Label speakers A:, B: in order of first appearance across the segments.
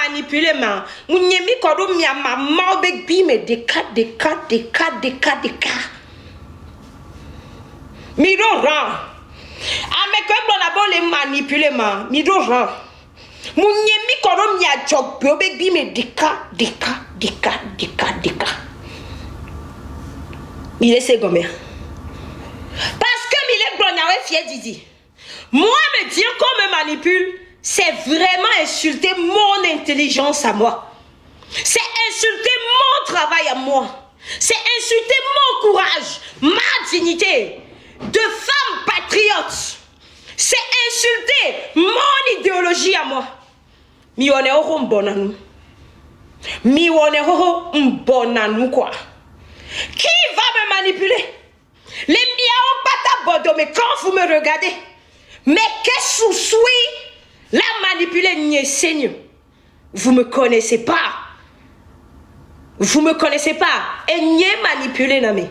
A: manipuler ma. Munyemi kodo mi maman bi me deka. Mi do ran. Ame ko blo na bon le manipuler ma. Mi do ran. Munyemi kodo mi a job bi me deka. Il est segomé. Parce que il est blo na we fier Didi. Moi me dire qu'on me manipule, c'est vraiment insulter mon intelligence à moi. C'est insulter mon travail à moi. C'est insulter mon courage, ma dignité de femme patriote. C'est insulter mon idéologie à moi. Mi on est au bon à nous. Mi on est au bon à nous quoi. Qui va me manipuler? Les miaons pas ta mais quand vous me regardez, mais qu'est-ce que suis la manipuler n'y seigneur? Vous me connaissez pas. Vous me connaissez pas. Et n'y manipuler na me.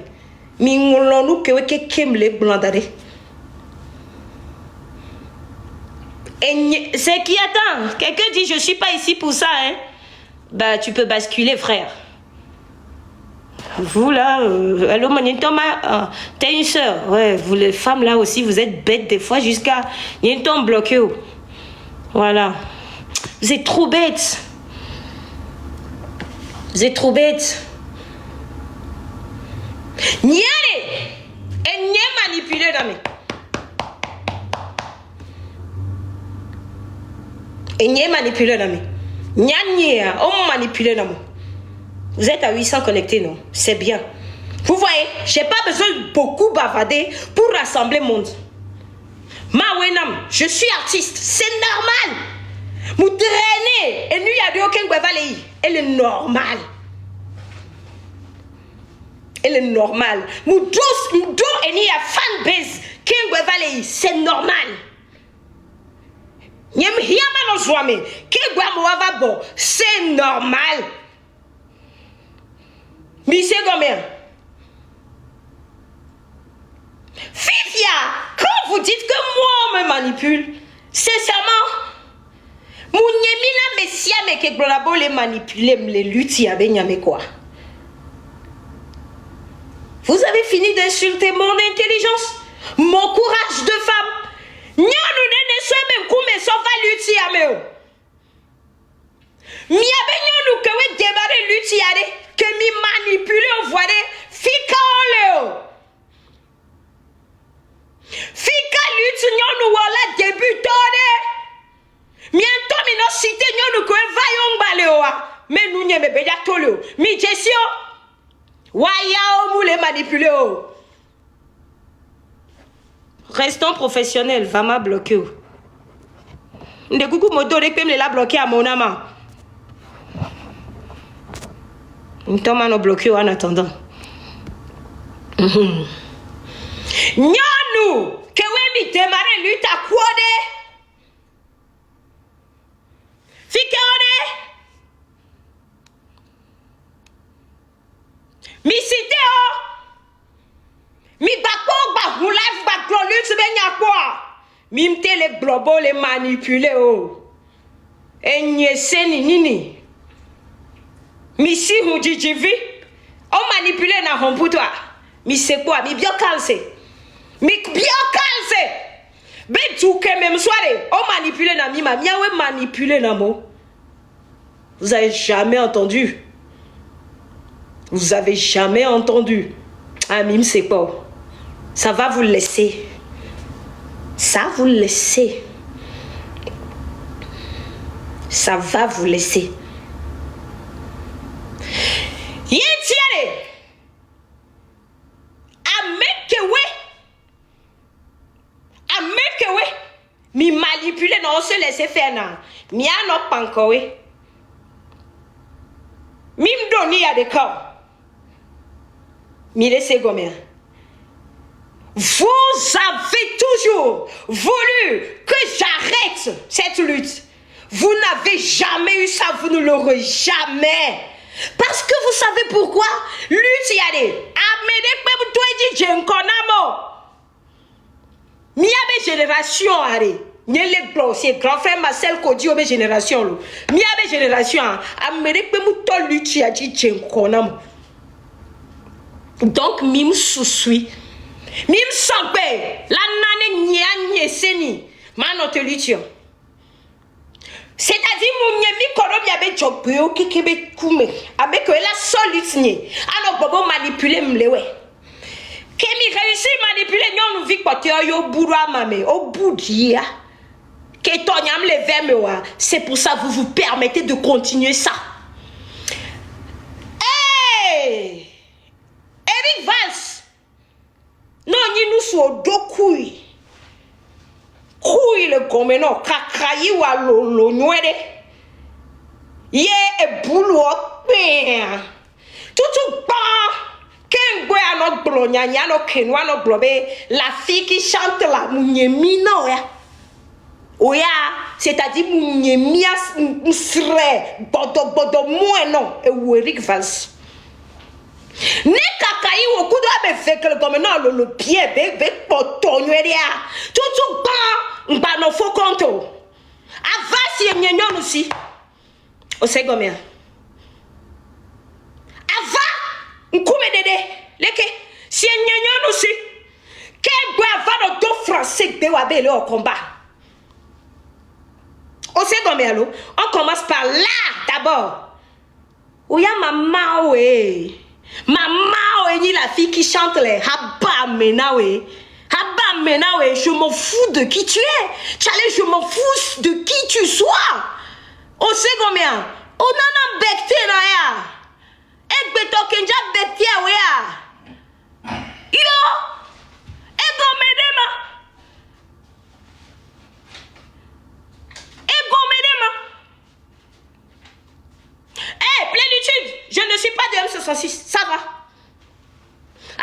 A: Mi ngolonu ke kemle blandade. Et c'est qui attend? Quelqu'un dit je suis pas ici pour ça hein. Bah tu peux basculer frère. Vous là, allô Thomas, t'es une soeur. Ouais, vous les femmes là aussi, vous êtes bêtes des fois jusqu'à Yenton bloqué. Voilà. Vous êtes trop bêtes. Vous êtes trop bêtes. Nyale et n'y manipuler dans mes. Et n'y manipuler dans mes. Nyanye, on manipuler dans moi. Vous êtes à 800 connectés, non? C'est bien. Vous voyez, j'ai pas besoin de beaucoup bavarder pour rassembler le monde. Ma wenam, je suis artiste, c'est normal. Vous traînez et nous y a de aucun guevalei. Elle est normale. Elle est normale. Nous tous, et nous y a fanbase qui guevalei, c'est normal. Nyem hiama no zwame, qui guamoava bon, c'est normal. Mais c'est combien? Fifia, quand vous dites que moi on me manipule, sincèrement, mon yemina messia me ke blabo les manipuler, les lutter avec nyame quoi. Vous avez fini d'insulter mon intelligence, mon courage de femme. Nyanu ne soit même comme ça va lutter avec eux. Mi abenyo que we débarrer lutter avec que mi manipuler au voile fika oleo fika lutte nyonu wala débutone miento mi no cité nyonu ko vayon baleoa mais nous nyeme be ya toleo mi jesio waya o moule manipuler o. Restons professionnels, va m'a bloqué. Nde kuku modore que me la bloqué à mon amant. Thomas nous bloqué en attendant. Nyonou que we mi démarrer lutte à quoi de? Fikone? Mi cité oh. Mi bako ba roulave ba glolutte benya quoi? Mi mte les globaux les manipuler oh. Et nyese ni nini? Mi si hujijivi, on manipule na homputoa. Mi c'est quoi? Mi bien calcé. Mi bien calcé. Ben tu que même soirée, on manipule na mi ma miawe manipule na mo. Vous avez jamais entendu? Vous avez jamais entendu? Ah mime c'est quoi? Ça va vous laisser. Ça vous laisser. Ça va vous laisser. Yentiare amekewe mi manipuler non se laisser faire na mi ano pankowe mi mdoni ya de corps mi laisser gomer. Vous avez toujours voulu que j'arrête cette lutte. Vous n'avez jamais eu ça, vous ne l'aurez jamais. Parce que vous savez pourquoi? Lutte yade. Amede pe toi dit je nkonamo. Mi abe génération are. Nyele aussi grand frère Marcel Kodi obe génération lo. Mi abe génération Amérique pe mu to lutti a di konam. Donc mim sousui. Mim sangbe la nane nya seni manote lutti. C'est-à-dire mon mi koro mi abe jobeo kekebe kume avec la solutnie. Alors bobo manipuler mlewe. Kemi réussi manipuler nyon nous vi pote yo bourou mame au bout dia. C'est pour ça que vous vous permettez de continuer ça. Hey! Eric Vance. Non, nous sommes deux couilles. Couilles le goméno, kakrayi wa lolo nwere. Ye e boulot. Tout ban. Kengwe ano blonya nyano kenwa no blobe. La fille qui chante la munyemi no ya. Oya, c'est-à-dire mia serait bodo moins non et ou Eric Vance. Ne kakai wo kudo be fekel comme non le pied be potonyo eria. Tout ba no fo konto. Avasi enyenyon aussi. O se gomia. Ava nkume dede leke si enyenyon aussi. Ke gwa va no do français be wa be le au combat. On commence par là d'abord. Ouya maman oui. Maman oui ni la fille qui chante les haba menawe. Haba menawe, je m'en fous de qui tu es. Tchale, je m'en fous de qui tu sois. On sait combien. On en a becté na ya. Et beto kenja becté we ya. Yo. Et gomedema. Eh, plénitude, je ne suis pas de M66, ça va.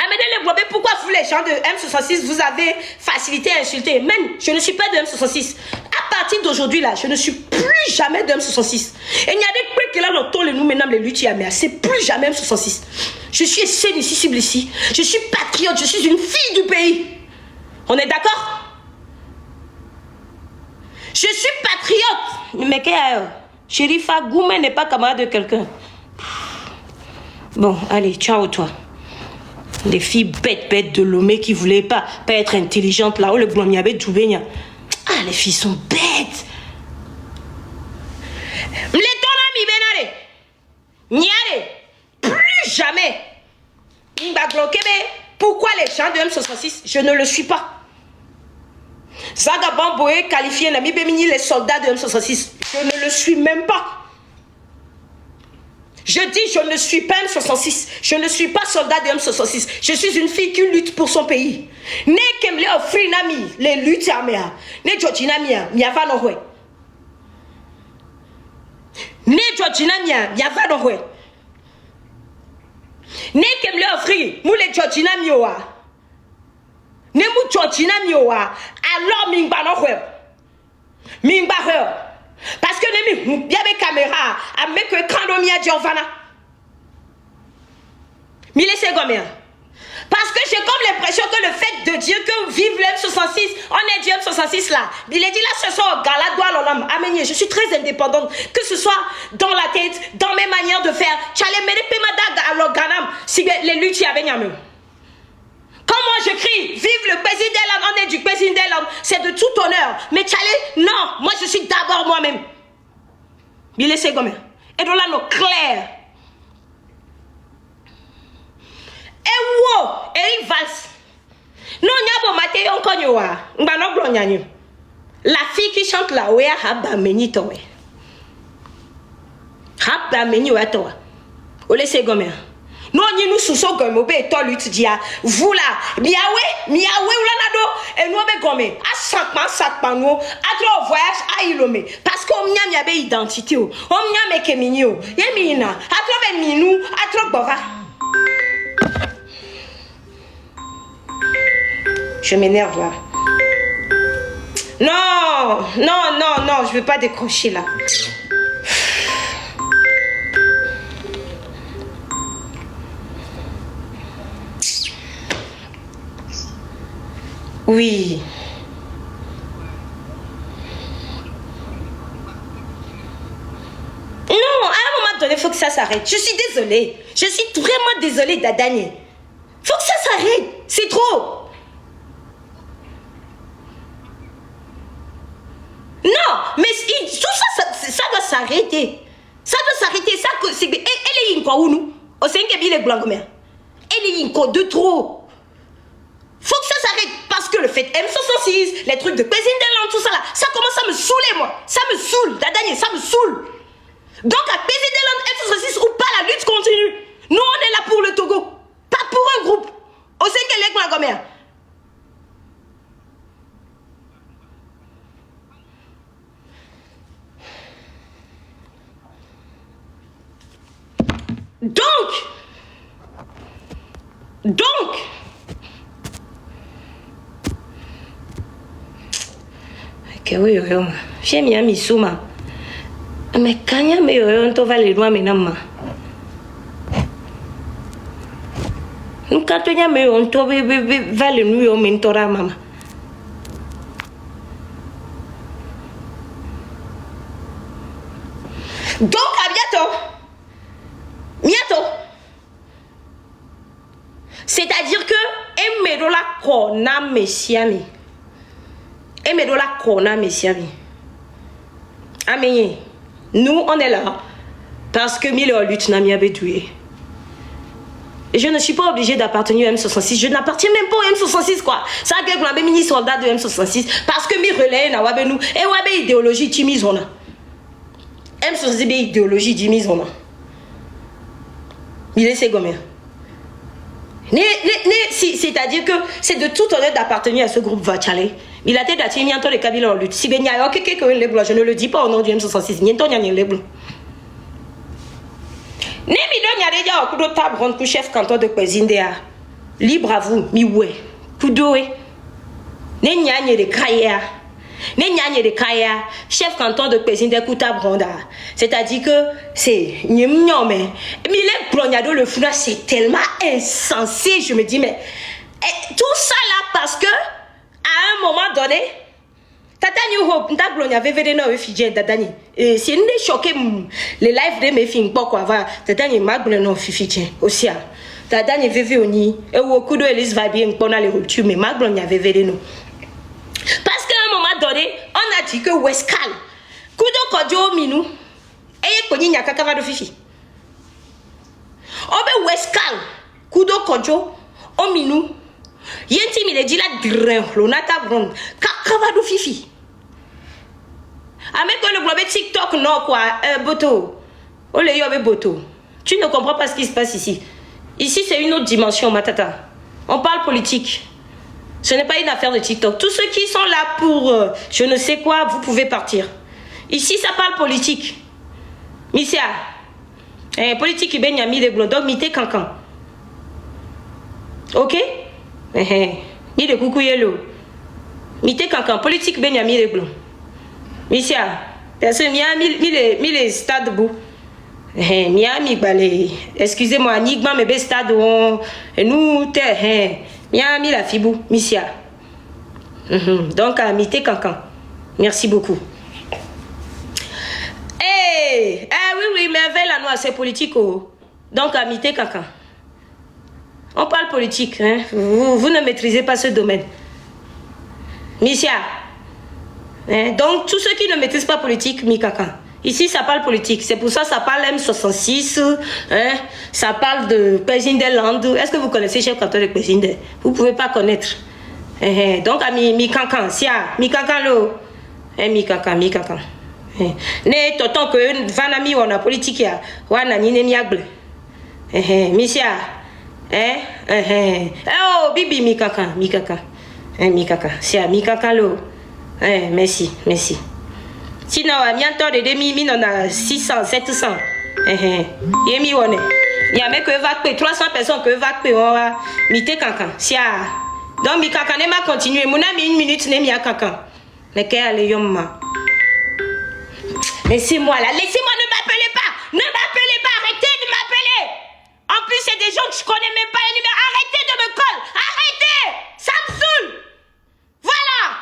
A: Amédée le Blobé, pourquoi vous les gens de M66 vous avez facilité à insulter? Même, je ne suis pas de M66. À partir d'aujourd'hui là, je ne suis plus jamais de M66. Et il y a des trucs que là, nous les nous maintenant les luttes à c'est plus jamais M66. Je suis sénicible ici. Je suis patriote, je suis une fille du pays. On est d'accord? Je suis patriote. Mais qu'est-ce Sherifa Goumé n'est pas camarade de quelqu'un. Bon, allez, ciao toi. Les filles bêtes de Lomé qui voulaient pas être intelligentes là-haut, le blanc avait Djoubénia. Ah, les filles sont bêtes. Les ton ami Benare. Niare. Plus jamais. Pourquoi les gens de M66? Je ne le suis pas. Zagabon Boé qualifié Nami Bémini les soldats de M66. Je ne le suis même pas. Je dis je ne suis pas M66. Je ne suis pas soldat de M66. Je suis une fille qui lutte pour son pays. Ne kemle offrir nami les luttes armées. Ne Georgina mia miava no hwe. Ne Georgina mia va no hwe. Ne kemle offrir mou les Georgina mioa. Ne mou Georgina mioa. Alors mingba no hwe. Mingba hwe. Parce que il y a des caméras avec que Kandomia Giovanna. Mais laissez combien? Parce que j'ai comme l'impression que le fait de dire que vive l'M66, on est du M66 là. Il est dit là ce soir, Gala Doua Amenye, je suis très indépendante. Que ce soit dans la tête, dans mes manières de faire. Tchale Mede Pemada alors Ganam, si les luttes y avaient même. Quand moi je crie, vive le président, on est du président, c'est de tout honneur. Mais Tchale, non, moi je suis d'abord moi-même. Il laissez comme et donc là, nous clair. Et wow, Eric Vance. Non, n'y a pas maté on konyoa. Mbano blonyanyo. La fille qui chante là, ouais, haba meni towe. Haba meni wa towa. O laissez comme non, nous sous comme au bé lutte dia. Vous là, miawe ou nado et nous be gomme. À sakman nous, à trop voyage à Ilomé parce qu'on n'y a identité on n'y a me keminio. Yemina, à trop be minou, à trop bova. Je m'énerve là. Non, je veux pas décrocher là. Oui. donné, il faut que ça s'arrête. Je suis désolée. Je suis vraiment désolée, Dadani. Faut que ça s'arrête. C'est trop. Non, mais tout ça doit s'arrêter. Ça doit s'arrêter. Elle est une quoi ou nous? Au sein que les blancs, elle est une quoi de trop. Faut que ça s'arrête. Parce que le fait M66, les trucs de cuisine de langue, tout ça là, ça commence à me saouler, moi. Ça me saoule. Dadani, ça me saoule. Donc, à PZD, F66 ou pas, la lutte continue. Nous, on est là pour le Togo. Pas pour un groupe. Au sein que les Glangomères. Donc, que oui, j'ai mis un misouma. Mais quand il y a un to va les loin maintenant. Nous quand il y a un to va les nuits au mentora maman. Donc à bientôt. C'est-à-dire que emedola kona messiami. Emedola kona messiami. Amen. Nous, on est là parce que Mille lutte n'a mis à bédouiller. Et je ne suis pas obligée d'appartenir au M66. Je n'appartiens même pas au M66, quoi. Ça a été un mini soldat de M66 parce que mi relais na wabe nous et wabe idéologie timizona. M66 be idéologie timizona. Il est ségomé. C'est-à-dire que c'est de tout honneur d'appartenir à ce groupe Vachale. Il a été d'attendre bientôt les Kabyles en lutte. Si ben y a quelqu'un les blancs, je ne le dis pas au nom du M66. N'y a les blancs. Ne mi don y a déjà au coup de table rond pour chef canton de cuisine de libre à vous, mi ouais. Kudoé. Ne n'y a ni de kaya. Ne n'y a ni de kaya. Chef canton de cuisine de Kouta Bronda. C'est-à-dire que c'est non mais les blancs le founa c'est tellement insensé. Je me dis mais tout ça là parce que à un moment donné, Tata New Hope, Ntablonia avait no Fidji Dadani. Et c'est une choquée les lives de mes films pour quoi va. Tata ni Magbleno Fidji aussi. Tata ni veve oni et au kudo Elise va bien pour les ruptures mais Magblenia veve no. Parce qu'à un moment donné, on a dit que Wescal, kudo kodio minou et koni nyaka kava do fifi. Obe Wescal, kudo kodio o minou. Yenti mi le dit la drain, l'onata bron, kakava do fifi. Avec le globe TikTok, non quoi, Boto. Oh le yobe Boto. Tu ne comprends pas ce qui se passe ici. Ici, c'est une autre dimension, Matata. On parle politique. Ce n'est pas une affaire de TikTok. Tous ceux qui sont là pour je ne sais quoi, vous pouvez partir. Ici, ça parle politique. Missia. Politique, ben yami de blonds. Donc, mité cancan. Ok? Ni de coucou yellow. Mité cancan. Politique, ben yami de blonds. Missia. Personne, mi stade bou. Miami balé. Excusez-moi, Nigma me be stade on. Nous, Miami la fibou, Missia. Donc, à mité cancan. Merci beaucoup. Oui, mais avec la noix, c'est politique. Donc, à mité cancan. On parle politique. Hein? Vous ne maîtrisez pas ce domaine. Missia. Donc, tous ceux qui ne maîtrisent pas politique, mi cancan. Ici, ça parle politique. C'est pour ça que ça parle M66. Hein? Ça parle de Pézinde Land. Est-ce que vous connaissez chef canton de Pézinde? Vous ne pouvez pas connaître. Donc, à mi cancan. Mi cancan, lo. Mi cancan. Ne toton que vanami on a politique ya. Wana ni ne miagle. Misia. Oh, bibi mi cancan. Mi cancan. Sia, mi cancan, lo. Merci. Sinon, à bientôt de demi, on a 600, 700. Yemi one. Il y a même que va payer 300 personnes que va payer. On va miter cancan. Sia. Donc, mi cancan ne m'a continué. Mon ami, 1 minute, ne m'a cancan. Mais qu'est-ce que yomma? Laissez-moi là. Laissez-moi, ne m'appelez pas. Ne m'appelez pas. Arrêtez de m'appeler. En plus, c'est des gens que je connais même pas. Arrêtez de me coller. Arrêtez. Ça me saoule. Voilà.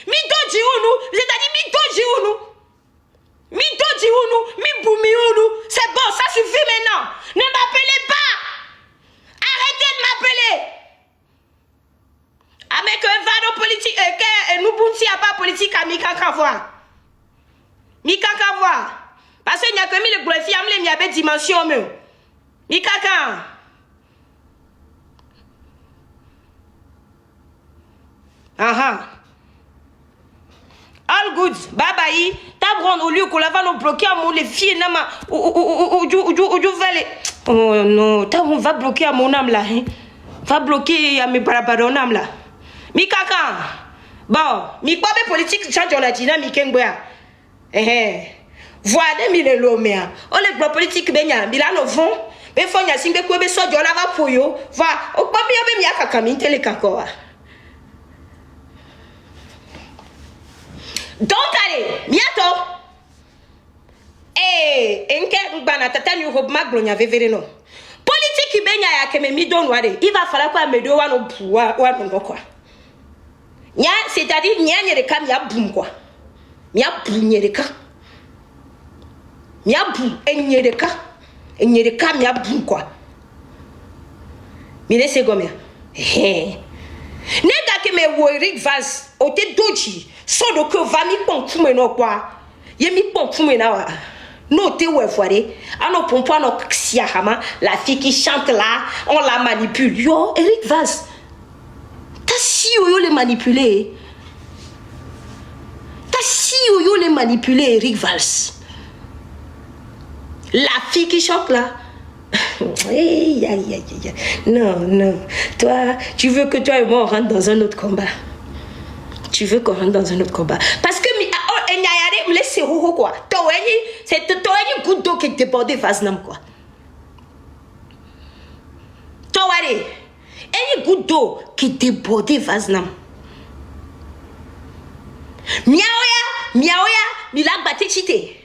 A: Midoji unu. C'est-à-dire midoji unu. Mi boumi unu, c'est bon, ça suffit. mis le greffier, il y avait dimension. Mi kaka. Aha. All good. Bye bye. T'as au lieu qu'on va nous bloquer à mon les filles nama ou vale. Oh non, t'as on va bloquer à mon âme là. Hein? Va bloquer à mes barabaronam là. Mi kaka. Bon, mi quoi be politique change on a dit na mi kengboya. Voilà mi le lomea. On les blocs politique benya, mi la no fond. Be fonya simbe ko be so jola va poyo. Va, o pa mi be mi akaka mi tele kakoa. Donc allez, bientôt. Enke bana tata ni hob maglonya vevereno. Politique benya ya keme mi don wade. Il va falloir quoi me do wa no pouwa wa no quoi. Nya c'est-à-dire nya nyereka mi abum quoi. Mi abum nyereka. Mi abum enyereka. Enyereka mi abum quoi. Mi laisse gomia. Nega ke me wo Eric Vaz o te doji so do que va mi pon fume no kwa ye mi pon fume na wa no te we foire ano pompo no sia hama la fille qui chante là on la manipule yo Eric Vaz ta si yo les manipuler ta si yo les manipuler Eric Vaz la fille qui chante là. Non, non. Toi, tu veux que toi et moi on rentre dans un autre combat. Tu veux qu'on rentre dans un autre combat. Parce que me laisse quoi. C'est toi une goutte d'eau qui est débordée Vaznam quoi. Toi une goutte d'eau qui est débordée Vaznam. Miaoya, mila batte chité.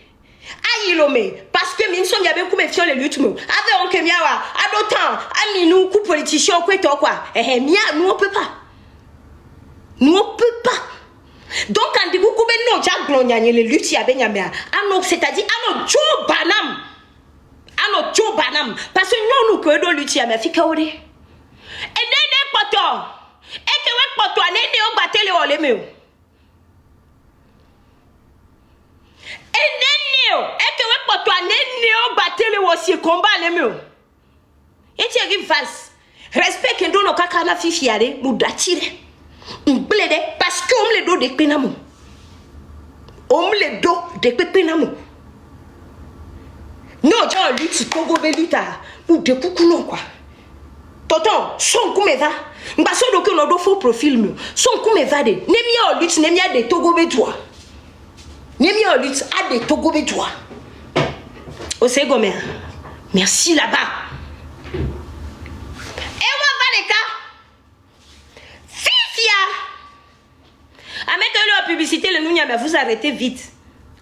A: Aïlome, parce que Minson y avait coupé sur les luttes. Avec on miawa, à d'autant, ami nous coup politicien quoi mia, nous on peut pas. Nous on peut pas. Donc quand vous coupez non, Jack Glonia les luttes y a benyamea. Ah c'est-à-dire ah Joe Banam. Ah Joe Banam parce que nous que do luttes y a mais fikaore. Et né poto. Et que ouais poto né o batele o le meu. Et que we poto neo batele wo si combat le meu. Et tu arrives face. Respect que nous no kaka na fifiare mu datire. Mblede parce que on le do de penamu. On le do de penamu. Non, tu as lutte Togo beluta ou de kukuno quoi. Tonton, son comme va. Mbaso do que no do faux profil me. Son comme va de. Nemia lutte nemia de Togo bedwa. Nemi en lutte à des Togo bétois. Au Ségomé. Merci là-bas. Et on va les cas. Fifia. À mettre la publicité, le nounia, mais vous arrêtez vite.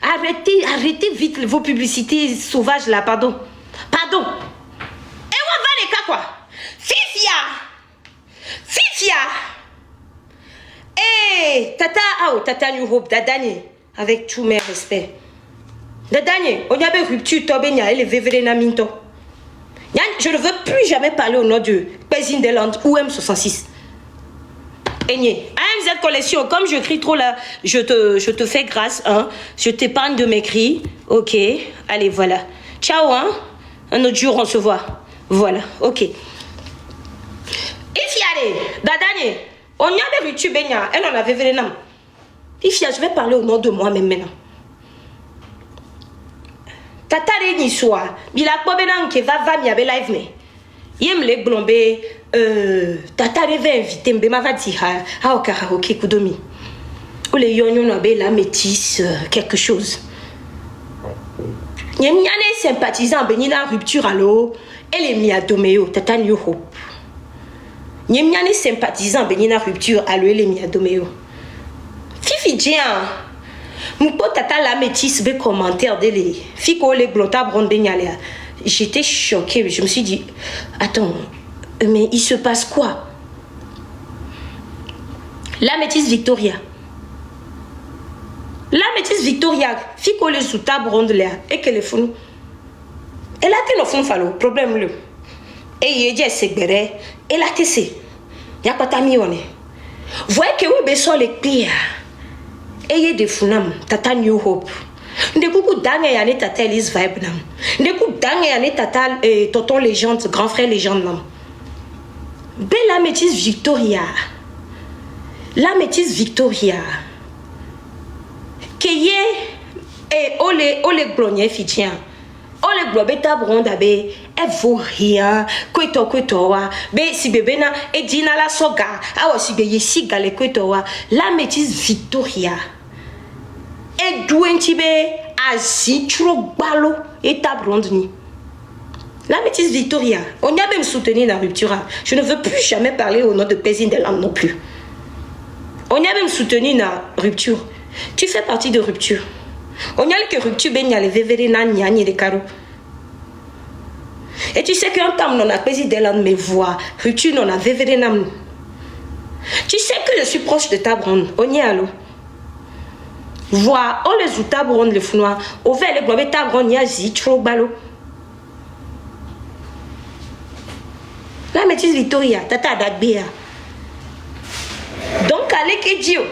A: Arrêtez vite vos publicités sauvages là, pardon. Et on va les cas quoi. Fifia. Tata New Hope, Dadani. Avec tous mes respects. Dadane, on y avait rupture, Tobenya et les Vévérena Minto. Je ne veux plus jamais parler au nom de Pézine des Landes ou M66. Aigné, AMZ Collection, comme je crie trop là, je te fais grâce, hein. Je t'épargne de mes cris. Ok, allez, voilà. Ciao, hein. Un autre jour, on se voit. Voilà, ok. Et fiale, Dadane, on y avait rupture, Benya, elle en avait Vévérena. Ifia, je vais parler au nom de moi-même maintenant. Tata Reni soir, bila kwa benan ke va mi abe live me. Yem le glombe tata reve invité mbe ma va dire ha ok kudomi. Ou le yonyon abe la métisse quelque chose. Yem nyane sympathisant beni la rupture allo, elle est mi a domeo tata New Hope. Yem nyane sympathisant beni la rupture allo, elle est mi a domeo. Fifi Jean, mon pote tata la métisse be commentaire de les fico les glota bronde nyalea. J'étais choquée, je me suis dit attends, mais il se passe quoi? La métisse Victoria. Fico les souta bronde là et que les fous. Elle a été no fond fallo, problème le. Et il dit c'est elle a tessé. Y a pas ta mione. Voyez que vous besoin les pires. Ayez des funam, tata New Hope. Ndekuku dange yane tata Elise vibe nam. Ndekuku dange yane tata tonton légende, grand frère légende nam. La métisse Victoria. La métisse Victoria. Keye ole glonye fitien. Ole globeta bronda be elle vaut rien. Kweto wa be si bébé na e dina la soga. Awa si be yesi gale kweto wa. La métisse Victoria. Et douentibe asi trop balo et tabrondni. La métisse Victoria, on y a même soutenu la rupture. Je ne veux plus jamais parler au nom de Pézine des Landes non plus. On y a même soutenu la rupture. Tu fais partie de rupture. On y a que rupture ben y a les vévérina ni les carreaux. Et tu sais qu'un temps on a Pézine des Landes mes voix, rupture on a vévérina. Tu sais que je suis proche de ta bronde. On y a l'eau. Vois, on les outils bronde le founoir. Au fait, les globes ta bronde y a zi trop balo. La métisse Victoria, tata Dagbea. Donc, à l'ékedio.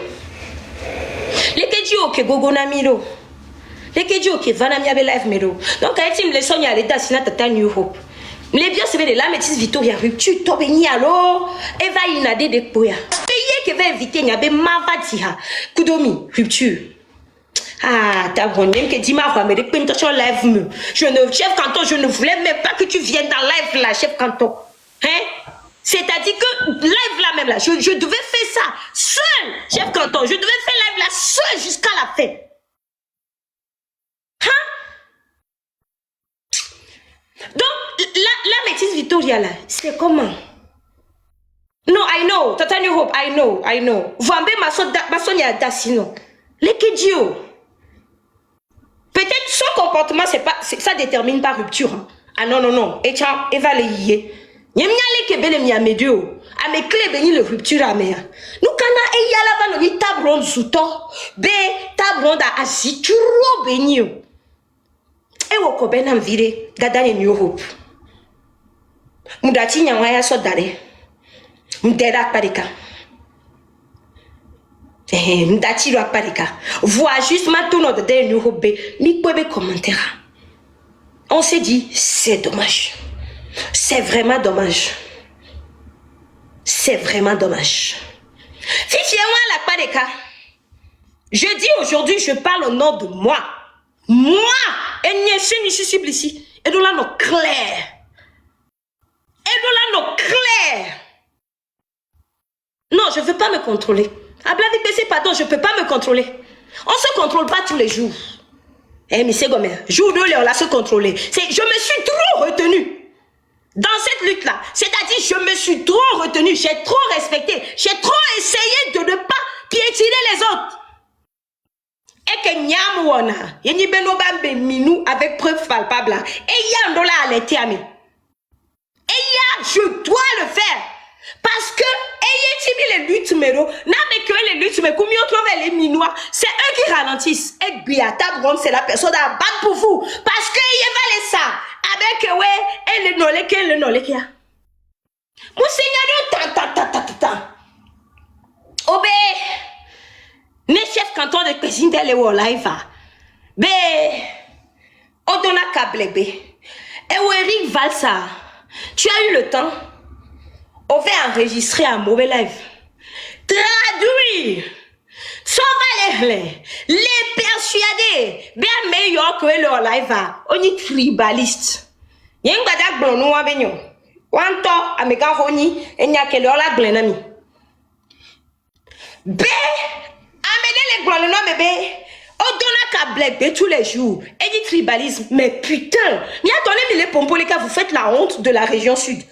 A: L'ékedio que Gogona Miro. L'ékedio que Vanamia Belive Miro. Donc, à l'étim, les sons y a l'état sina tata New Hope. Les biens se de la métisse Victoria, rupture, tobeni alors. Eva inade de poya. Payé que va inviter Nyabe Mavatia. Kudomi, rupture. Ah, ta bronde, même que dis-moi, mais de sur live me. Chef Canton, je ne voulais même pas que tu viennes dans live là, chef Canton. Hein? C'est-à-dire que live là même là, je devais faire ça seul, chef Canton. Je devais faire live là seul jusqu'à la fin. Hein? Donc, la métisse Victoria là, c'est comment? No, I know. Tata New Hope, I know. Vambe ma sonia dasino. Lekedio. Peut-être son comportement, ça détermine pas rupture. Hein. Ah non. Et tiens, Eva le yé. Nyemnyale ke bele miamedio. A me clé béni le rupture à mea. Nous kana e yala va no tabron zuto. Be tabron da asituro béni. E woko benam vire gadane New Hope. Mudati nyawaya so dare. Mdera parika. Mdati ro parika. Vois juste ma tourne de New Hope. Mi pobe commentaire. On s'est dit, c'est dommage. C'est vraiment dommage. C'est vraiment dommage. Fifiez-moi la parika. Je dis aujourd'hui, je parle au nom de moi. Moi, et n'y suis ici. Et de là, nos clairs. Non, je ne veux pas me contrôler. À Blavi PC, pardon, je ne peux pas me contrôler. On ne se contrôle pas tous les jours. Eh, mais c'est comme jour de l'heure, on l'a se contrôler. Je me suis trop retenue. Dans cette lutte-là, c'est-à-dire je me suis trop retenue, j'ai trop respecté, j'ai trop essayé de ne pas piétiner les autres. Et que Nyamouana, Yeni Benobambe Minou avec preuve palpable, et Yandola à l'étiami. Et je dois le faire. Parce que, ayez-il les luttes méro, n'a que les luttes mais comme on trouve les minois, c'est eux qui ralentissent. Et Biata Bron, c'est la personne à battre pour vous. Parce que y va ça. Avec ouais, et le nolé qui a. Monseigneur, tant. Obé, ne chef canton de cuisine de l'eau live. Bé, Odona Kablebe. Et où Eric Valsa, tu as eu le temps. On va enregistrer un mauvais live. Traduire. Sauver les persuader. Bien meilleur que leur live. On est tribaliste. Yen badak blonu wa benyo. Wanto ameka honi enya ke leur la glenami. Bé amene les blonu no bébé. On donne qu'à blague tous les jours. Et dit tribalisme. Mais putain. N'y a donné les pompolika, vous faites la honte de la région sud.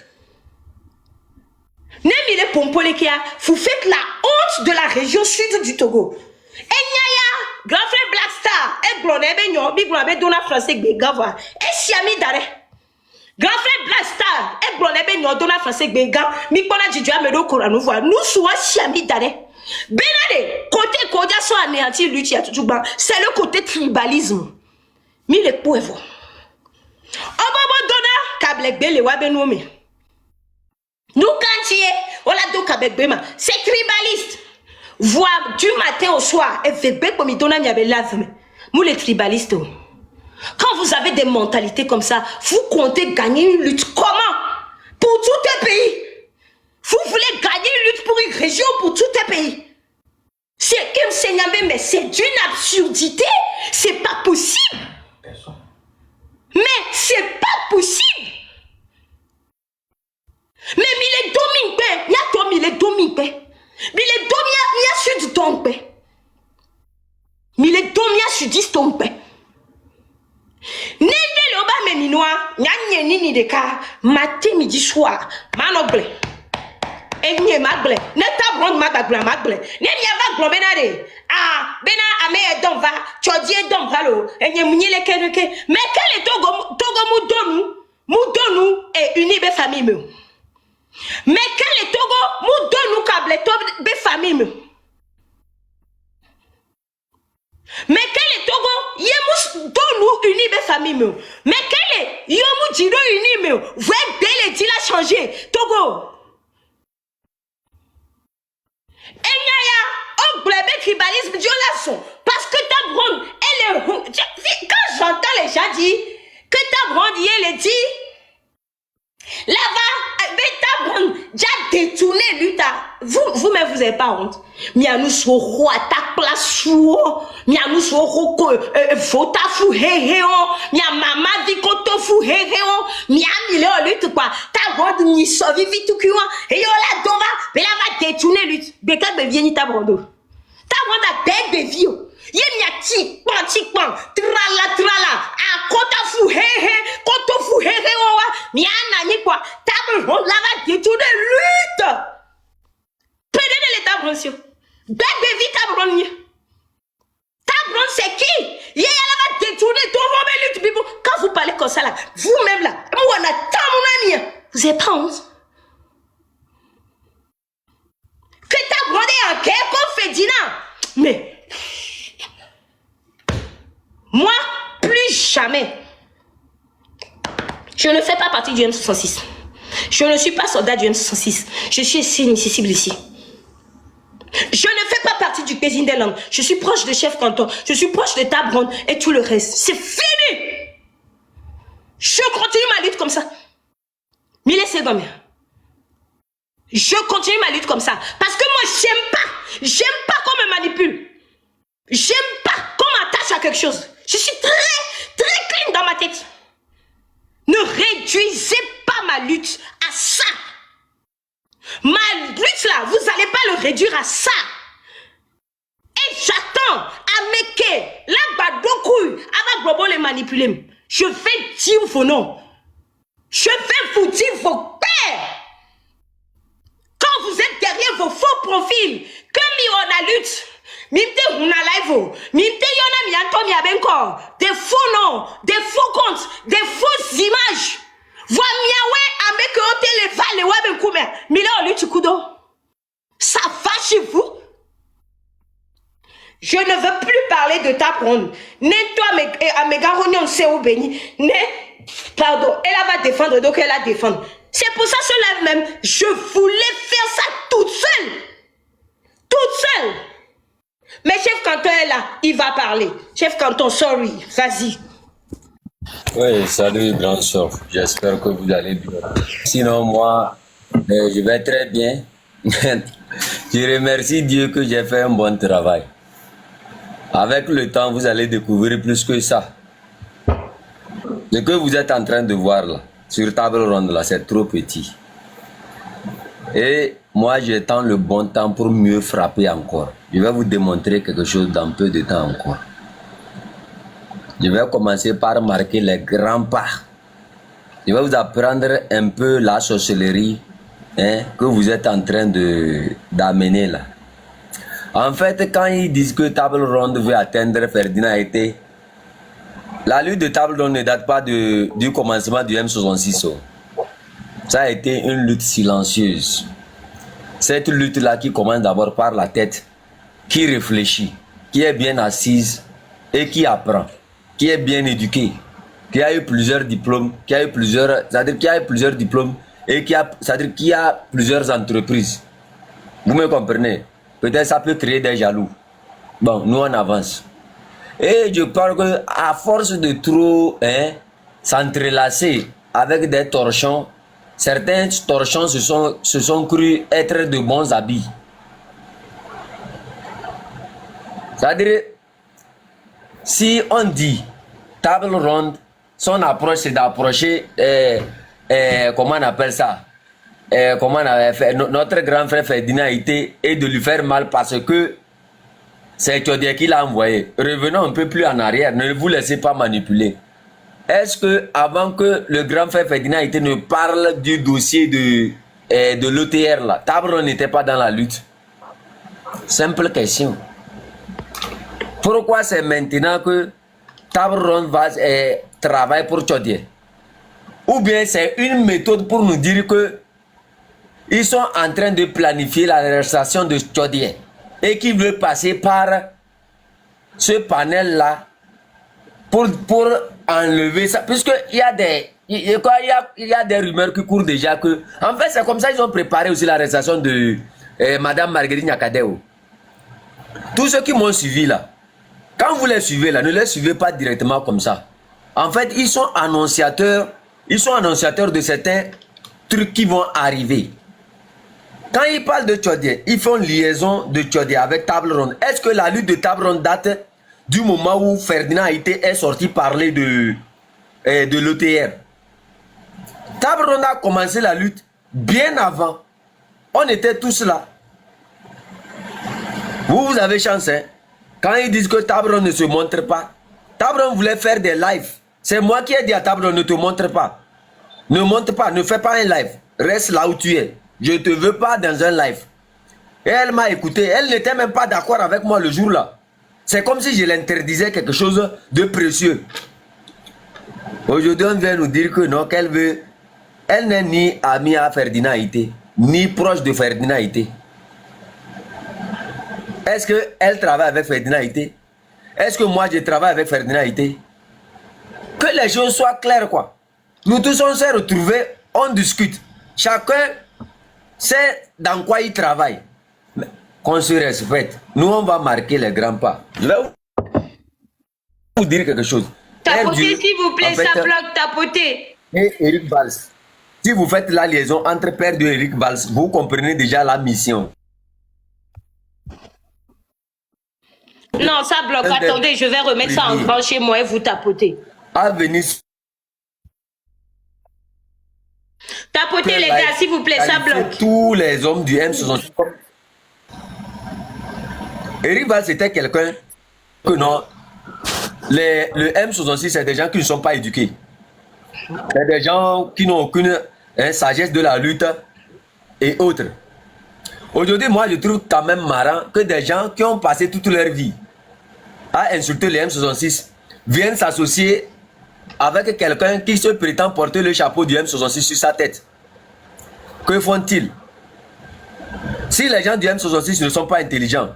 A: Nemile Pompolekia, vous faites la honte de la région sud du Togo. Et Nyaya, grand frère Black Star, et Gloné Benyo, Bigloné Dona Français Begava, et Siami Dare. Grand frère Black Star, et Gloné Benyo, Dona Français Bega, Mikona Djidja Medo Koranouva, nous sommes Siami Dare. Benade, côté Kodia soit anéanti, Lutia Touba, c'est le côté tribalisme. Mille poivres. Obobo Dona, Kablek Bele Wabenome. Nous cantiers, on l'a donc avec Bema. C'est tribaliste. Voir du matin au soir, et fait bec pour me donner un lave. Nous les tribalistes, quand vous avez des mentalités comme ça, vous comptez gagner une lutte comment? Pour tout un pays. Vous voulez gagner une lutte pour une région, pour tout un pays. C'est comme Senyambe, mais c'est d'une absurdité. C'est pas possible. Mais c'est pas possible. Mais il est domingue, il y a toi, il est domingue. Il est domingue, il y a sud tombe. Il est domingue, sudiste tombe. Nende loba meninoa, nyanye nini de ka, matin midi soir, manoble. Enye magle, neta brand magle, neni ava globenade. Ah, bena ame edon va, chodie don valo, enye munyele kereke. Mais quel est Togo moudonu et unibe famille me. Mais quel est Togo moudonu kable tobe famille me. Mais quel est Togo yemus donu unibe famille me. Mais quel est yomu dino unime. Vous êtes belle dit la changer Togo. Enyaya, oh blébé tribalisme Dieu la son. Parce que ta bronde, elle est. Quand j'entends les gens dire que ta bronde, elle dit là-bas, ta bronde, déjà détourné luta. Vous-même, vous n'avez pas honte. Mianou so roi, ta place sou, mianou so roko, vota fou héhéon, mia maman dit koto fou héhéon, mia mille lutte quoi. Ta bronde ni sauvi vite tout cuant, et yo la dova, mais là va détourner lutte. Békat de vieni ta bronde. Ta bronde a bête de vie. Yé mia tikpan, trala, a kota fou héhé, koto fou héhéon, mia nani quoi. Ta bronde là va détourner lutte. Prenez l'état branchio. Bête de vie ta bronde. Ta bronde c'est qui? Yé elle va détourner ton robé lutte bibo. Quand vous parlez comme ça là, vous-même là, moi on a tant mon ami. Vous avez pas honte? Que ta bronde est en guerre comme Fédinand. Mais moi, plus jamais, je ne fais pas partie du M66. Je ne suis pas soldat du M66. Je suis ici, inaccessible ici. Je ne fais pas partie du cuisine des langues. Je suis proche de chef canton. Je suis proche de Tabron et tout le reste. C'est fini. Je continue ma lutte comme ça. Mais laissez combien? Je continue ma lutte comme ça. Parce que moi, j'aime pas qu'on me manipule. J'aime pas qu'on m'attache à quelque chose. Je suis très clean dans ma tête. Ne réduisez pas ma lutte à ça. Ma lutte là, vous n'allez pas le réduire à ça. Et j'attends à Meke, là-bas, beaucoup, avant Globo les manipuler. Je vais dire vos noms. Je vais vous dire vos pères. Quand vous êtes derrière vos faux profils, comme on a lutte, mimte on a live, mimte yona mianto miabenko, des faux noms, des faux comptes, des fausses images. Voi miawe avec les vales ouais ben kume, mila lutte kudo. Ça va chez vous? Je ne veux plus parler de ta prendre. Ne toi à mes garons on sait où béni. Ne pardon, elle va défendre donc elle a défendre. C'est pour ça cela même, je voulais faire ça toute seule. Toute seule. Mais chef canton est là, il va parler. Chef canton, sorry, vas-y.
B: Oui, salut grand chef, j'espère que vous allez bien. Sinon moi, je vais très bien. Je remercie Dieu que j'ai fait un bon travail. Avec le temps, vous allez découvrir plus que ça. Ce que vous êtes en train de voir là, sur table ronde là, c'est trop petit. Et moi, j'attends le bon temps pour mieux frapper encore. Je vais vous démontrer quelque chose dans peu de temps encore. Je vais commencer par marquer les grands pas. Je vais vous apprendre un peu la sorcellerie que vous êtes en train d'amener là. En fait, quand ils disent que table ronde veut atteindre Ferdinand Été, la lutte de table ronde ne date pas du commencement du M66. Ça a été une lutte silencieuse. Cette lutte-là qui commence d'abord par la tête, qui réfléchit, qui est bien assise et qui apprend, qui est bien éduquée, qui a eu plusieurs diplômes, c'est-à-dire qui a eu plusieurs diplômes et c'est-à-dire qui a plusieurs entreprises. Vous me comprenez? Peut-être ça peut créer des jaloux. Bon, nous on avance. Et je parle que à force de trop s'entrelacer avec des torchons, certains torchons se sont crus être de bons habits. C'est-à-dire, si on dit table ronde, son approche c'est d'approcher, comment on appelle ça, comment on avait fait, notre grand frère Ferdinand Ité, et de lui faire mal parce que c'est Tchodié qui l'a envoyé. Revenons un peu plus en arrière, ne vous laissez pas manipuler. Est-ce que avant que le grand frère Ferdinand Ité ne parle du dossier de l'OTR là, table ronde n'était pas dans la lutte? Simple question. Pourquoi c'est maintenant que table ronde va travailler pour Tchodié? Ou bien c'est une méthode pour nous dire que ils sont en train de planifier l'arrestation de Tchodié et qui veut passer par ce panel là pour enlever ça, puisque il y a des rumeurs qui courent déjà que en fait c'est comme ça ils ont préparé aussi l'arrestation de Madame Marguerite Nyakadeo. Tous ceux qui m'ont suivi là, quand vous les suivez là, ne les suivez pas directement comme ça. En fait, ils sont annonciateurs de certains trucs qui vont arriver. Quand ils parlent de Tchodié, ils font liaison de Tchodié avec table ronde. Est-ce que la lutte de table ronde date du moment où Ferdinand Ité est sorti parler de l'OTR? Table ronde a commencé la lutte bien avant. On était tous là. Vous avez chance, hein? Quand ils disent que table ronde ne se montre pas, table ronde voulait faire des lives. C'est moi qui ai dit à table ronde, ne te montre pas. Ne montre pas, ne fais pas un live. Reste là où tu es. Je ne te veux pas dans un live. Et elle m'a écouté. Elle n'était même pas d'accord avec moi le jour-là. C'est comme si je l'interdisais quelque chose de précieux. Aujourd'hui, on vient nous dire que non, qu'elle veut. Elle n'est ni amie à Ferdinand Ité, ni proche de Ferdinand Ité. Est-ce qu'elle travaille avec Ferdinand Ité? Est-ce que moi je travaille avec Ferdinand Ité? Que les choses soient claires, quoi. Nous tous on s'est retrouvés, on discute. Chacun sait dans quoi il travaille. Qu'on se respecte. Nous on va marquer les grands pas. Là, vous dire quelque chose.
A: Tapotez s'il vous plaît, en fait, ça bloque, tapotez.
B: Et Eric Valls. Si vous faites la liaison entre Père Dieu et Eric Valls, vous comprenez déjà la mission.
A: Non, ça bloque. Attendez, je vais remettre ça en grand chez moi et vous tapotez.
B: À venir.
A: Tapotez les gars, s'il vous plaît, ça bloque.
B: Tous les hommes du M66. Eric Valls c'était quelqu'un que non. Le M66, c'est des gens qui ne sont pas éduqués. C'est des gens qui n'ont aucune sagesse de la lutte et autres. Aujourd'hui, moi, je trouve quand même marrant que des gens qui ont passé toute leur vie à insulter les M66 viennent s'associer avec quelqu'un qui se prétend porter le chapeau du M66 sur sa tête. Que font-ils? Si les gens du M66 ne sont pas intelligents,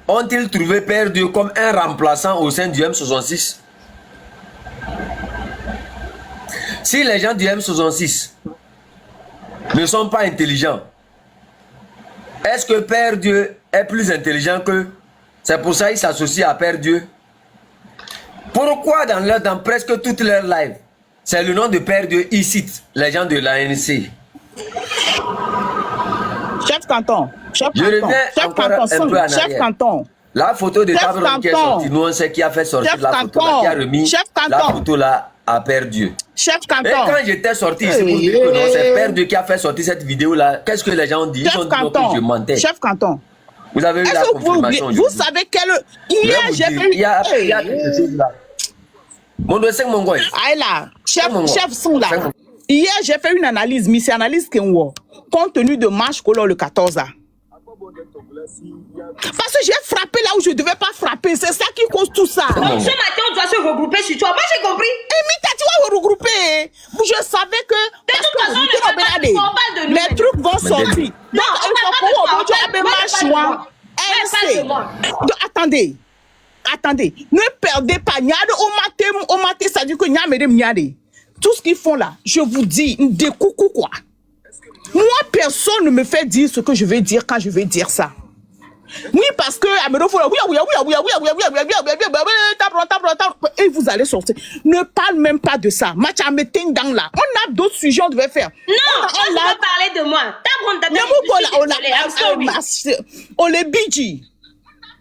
B: ont-ils trouvé Père Dieu comme un remplaçant au sein du M66? Si les gens du M66 ne sont pas intelligents, est-ce que Père Dieu est plus intelligent qu'eux? C'est pour ça qu'ils s'associent à Père Dieu. Pourquoi dans presque toutes leurs lives, c'est le nom de Père Dieu, ils citent les gens de l'ANC?
C: Chef canton, chef
B: je
C: canton,
B: reviens
C: chef
B: encore
C: canton,
B: un peu en
C: chef
B: arrière.
C: canton.
B: La photo de table ronde qui est sortie, nous on sait qui a fait sortir
C: Chef
B: la photo là, qui a remis la photo là à Père Dieu.
C: Chef
B: Et
C: canton.
B: quand j'étais sorti ici pour dire que non, c'est Père Dieu qui a fait sortir cette vidéo là, qu'est-ce que les gens ont dit? Ils ont dit non, que je mentais.
C: Chef canton.
B: Vous avez eu la confirmation.
C: Vous savez quelle... Hier, j'ai fait...
B: Il y a quelque chose là. Mon dossier, mon gars.
C: Aïe là, chef son là. Hier, j'ai fait une analyse, mais c'est analyse Kenwo, compte tenu de Marche Color le 14 là. Parce que j'ai frappé là où je ne devais pas frapper. C'est ça qui cause tout ça.
A: Donc ce matin, on doit se regrouper sur toi. Moi, j'ai compris.
C: Et Mita, tu vas vous regrouper. Je savais que...
A: De toute façon,
C: les trucs vont sortir.
A: Non,
C: attendez. Ne perdez pas. Au matin, ça dit que Nyade. Tout ce qu'ils font là, je vous dis, des coucou quoi. Moi, personne ne me fait dire ce que je vais dire quand je vais dire ça. Oui, parce que Amédo faut oui, et vous allez sortir. Ne parle même pas de ça. Match à meeting dans là. On a d'autres sujets on devait faire.
A: Non, on va parler de moi.
C: On les bidji.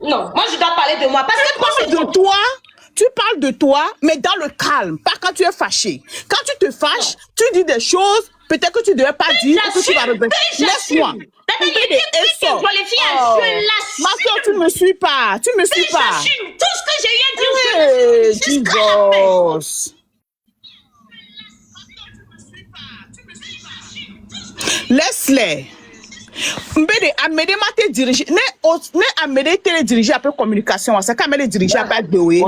A: Non, moi je dois parler de moi parce que toi c'est
C: de toi. Tu parles de toi, mais dans le calme, pas quand tu es fâché. Quand tu te fâches, tu dis des choses, peut-être que tu ne devais pas dire, que tu vas regretter. Laisse-moi. Ma soeur, tu ne me suis pas. Tu me suis pas.
A: J'assume tout ce que j'ai eu à dire.
C: Jesus. Laisse-les. Mbede Amédée m'a été dirigé. Ne Amédée été dirigé après communication. C'est qu'Amédée dirigé après Béoué.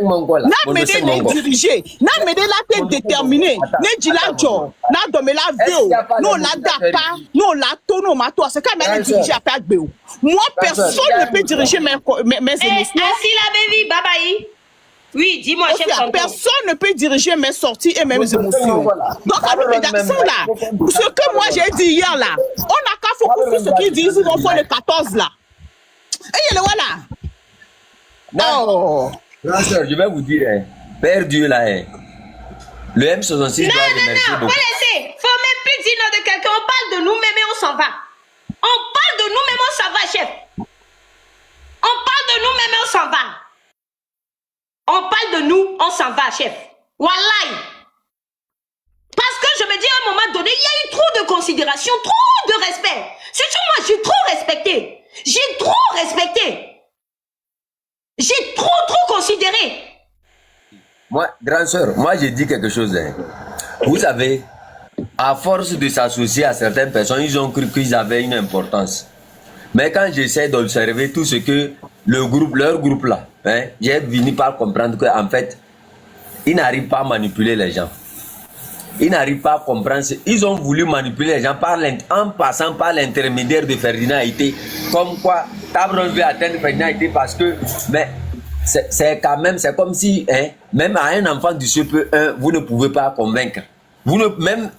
C: N'Amédée n'est dirigé. N'Amédée l'a été déterminé. Ne dit la job. N'a donné la vidéo. Non la dapa. Non la tono mato. C'est qu'Amédée dirigé après Béou. Moi personne ne peut diriger mes émotions.
A: Assis la baby, bye bye. Oui, dis-moi, chef tonton.
C: Personne ne peut diriger mes sorties et mes émotions. Donc, à là, ce que moi j'ai dit hier là, on n'a qu'à focus sur ce qu'ils disent, ils vont faire le 14 là. Et voilà.
B: Oh. Non, sœur, je vais vous dire, hein, Père Dieu là, hein, le M66 doit remercier beaucoup.
A: Faut laisser. Faut même plus dire non de quelqu'un. On parle de nous-mêmes et on s'en va. On parle de nous-mêmes, on s'en va, chef. On parle de nous-mêmes et on s'en va. On parle de nous, on s'en va, chef. Wallahi. Parce que je me dis à un moment donné, il y a eu trop de considération, trop de respect. Surtout moi, j'ai trop respecté. J'ai trop respecté. J'ai trop considéré.
B: Moi, grande sœur, moi j'ai dit quelque chose. Hein. Vous savez, à force de s'associer à certaines personnes, ils ont cru qu'ils avaient une importance. Mais quand j'essaie d'observer tout ce que leur groupe là, hein, j'ai fini par comprendre qu'en fait, ils n'arrivent pas à manipuler les gens. Ils n'arrivent pas à comprendre. Ils ont voulu manipuler les gens en passant par l'intermédiaire de Ferdinand Haïté. Comme quoi, Tabron veut atteindre Ferdinand Haïté parce que, mais c'est quand même, c'est comme si, hein, même à un enfant du CP1, vous ne pouvez pas convaincre. Même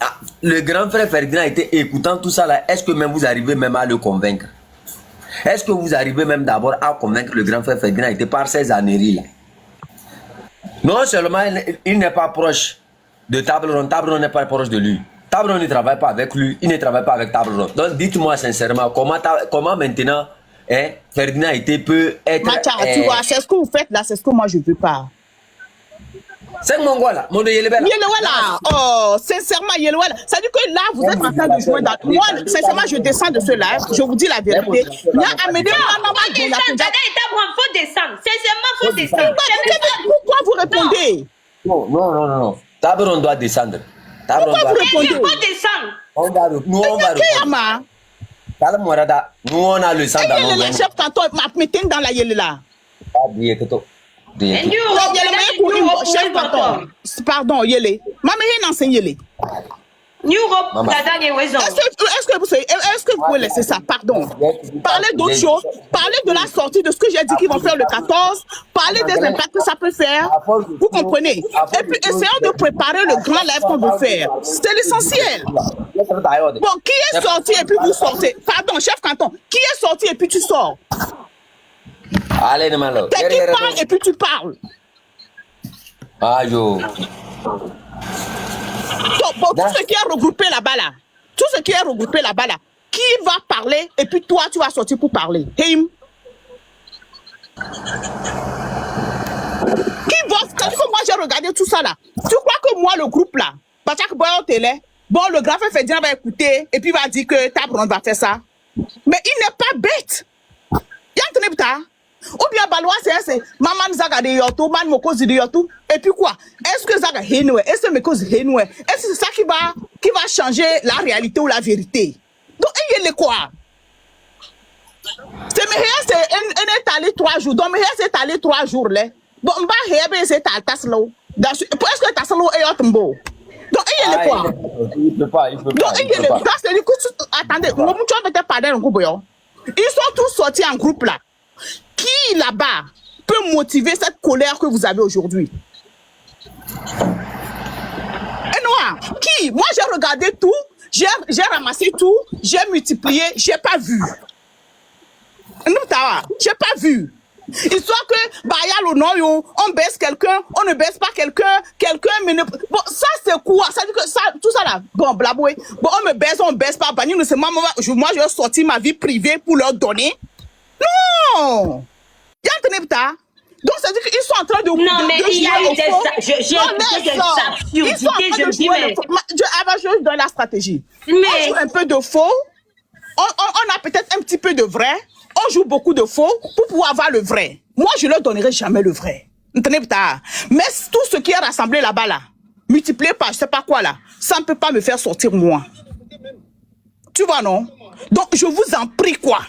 B: le grand frère Ferdinand Haïté, écoutant tout ça là, est-ce que même vous arrivez même à le convaincre? Est-ce que vous arrivez même d'abord à convaincre le grand frère Ferdinand Haïté par ces âneries là? Non seulement il n'est pas proche de Tableron, Tableron n'est pas proche de lui. Tableron ne travaille pas avec lui, il ne travaille pas avec Tableron. Donc dites-moi sincèrement, comment maintenant hein, Ferdinand Haïté peut être...
C: Macha, tu vois, c'est ce que vous faites là, c'est ce que moi je ne veux pas.
B: C'est mon gars là, mon de Yelebela.
C: Yelewala, oh, sincèrement, Yelewala. Ça dit que là, vous êtes en train de jouer dans... Moi, sincèrement, je descends de ce live, je vous dis la vérité. Il y a Amédée,
A: faut descendre. Sincèrement, faut descendre.
C: Pourquoi vous répondez?
B: Non. Tableron doit descendre.
C: Pourquoi vous répondez?
A: Faut descendre.
B: Nous, on va répondre. Nous, on a le sang dans nos veines.
C: Chef Tanto, ma meeting dans la Yelela. Pardon, Yele. Maman, il enseigne Yele. Est-ce que vous pouvez laisser ça? Pardon. Parlez d'autres choses. Parlez de la sortie, de ce que j'ai dit qu'ils vont faire le 14. Parlez des impacts que ça peut faire. Vous comprenez? Et puis, essayons de préparer le grand live qu'on veut faire. C'est l'essentiel. Bon, qui est sorti et puis vous sortez? Pardon, chef Canton. Qui est sorti et puis tu sors?
B: Allez, Nemalo.
C: T'es qui parle et puis tu parles.
B: Ah, yo.
C: Donc, tout ce qui est regroupé là-bas, là, tout ce qui est regroupé là-bas, là, qui va parler et puis toi, tu vas sortir pour parler? Him. Qui va, quand moi j'ai regardé tout ça là, tu crois que moi, le groupe là, parce que bon, le grand frère Ferdinand va écouter et puis va dire que Tabron va faire ça. Mais il n'est pas bête. Ou bien Balois c'est maman Zaga de Yoto, man Mokozi de Yoto, et puis quoi? Est-ce que Zaga Henwe, est-ce que Mekozi Henwe, est-ce que c'est ça qui va changer la réalité ou la vérité? Donc il y a quoi? C'est mais c'est un étalé 3 jours, donc mais c'est étalé 3 jours là. Bon bah hebe c'est taslo. Est-ce que taslo est autombo? Donc il y a quoi?
B: Il peut pas.
C: Donc il y a le attendez, on va peut-être parler en groupe. Ils sont tous sortis en groupe là. Qui là-bas peut motiver cette colère que vous avez aujourd'hui? Et non, qui? Moi j'ai regardé tout, j'ai ramassé tout, j'ai multiplié, j'ai pas vu. J'ai pas vu. Histoire que, bah, y a le nom, yo, on baisse quelqu'un, on ne baisse pas quelqu'un, mais ne... Bon, ça, c'est quoi? Ça dit que ça, tout ça là, bon, blaboué. Bon, on me baisse, on baisse pas. Bah, moi, je vais sortir ma vie privée pour leur donner. Non! Y'a entendu ça? Donc, ça veut dire qu'ils sont en train de...
A: Non, mais il y a eu des... J'ai écouté des absurdités, je me dis, mais...
C: Je donne la stratégie.
A: Mais...
C: On joue un peu de faux, on a peut-être un petit peu de vrai, on joue beaucoup de faux pour pouvoir avoir le vrai. Moi, je ne leur donnerai jamais le vrai. Mais tout ce qui est rassemblé là-bas, là, multiplié par je ne sais pas quoi, là, ça ne peut pas me faire sortir moi. Tu vois, non? Donc, je vous en prie, quoi.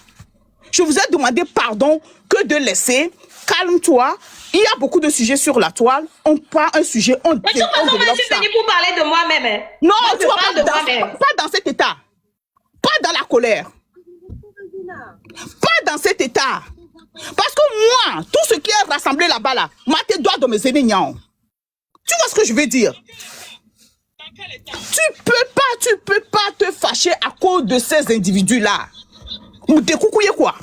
C: Je vous ai demandé pardon que de laisser. Calme-toi. Il y a beaucoup de sujets sur la toile. On prend un sujet, on développe ça.
A: Mais de toute façon, moi, je suis venue pour parler de moi-même. Hein.
C: Non, moi, tu vas pas dans cet état. Pas dans la colère. Pas dans cet état. Parce que moi, tout ce qui est rassemblé là-bas, là, tes doigts de mes énignants. Tu vois ce que je veux dire? Tu peux pas te fâcher à cause de ces individus-là. Ou découcouiller quoi?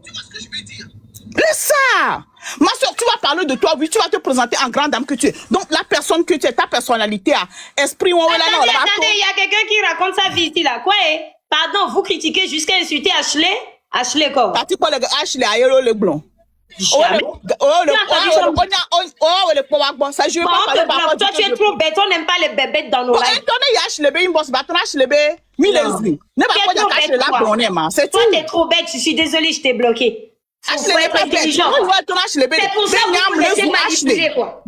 C: Tu vois ce que je veux dire? Laisse ça. Ma soeur, tu vas parler de toi, oui, tu vas te présenter en grande dame que tu es. Donc, la personne que tu es, ta personnalité, esprit,
A: attendez, il y a quelqu'un qui raconte sa vie ici, là. Quoi, Pardon, vous critiquez jusqu'à insulter Ashley? Ashley, quoi?
C: Ashley, aïe, le blond. Toi,
A: tu es trop bête, on n'aime pas les bébêtes dans nos lives. Toi, t'es trop bête, je suis désolée, je t'ai bloqué. Faut être intelligent. C'est pour ça que vous laissez manipuler, quoi.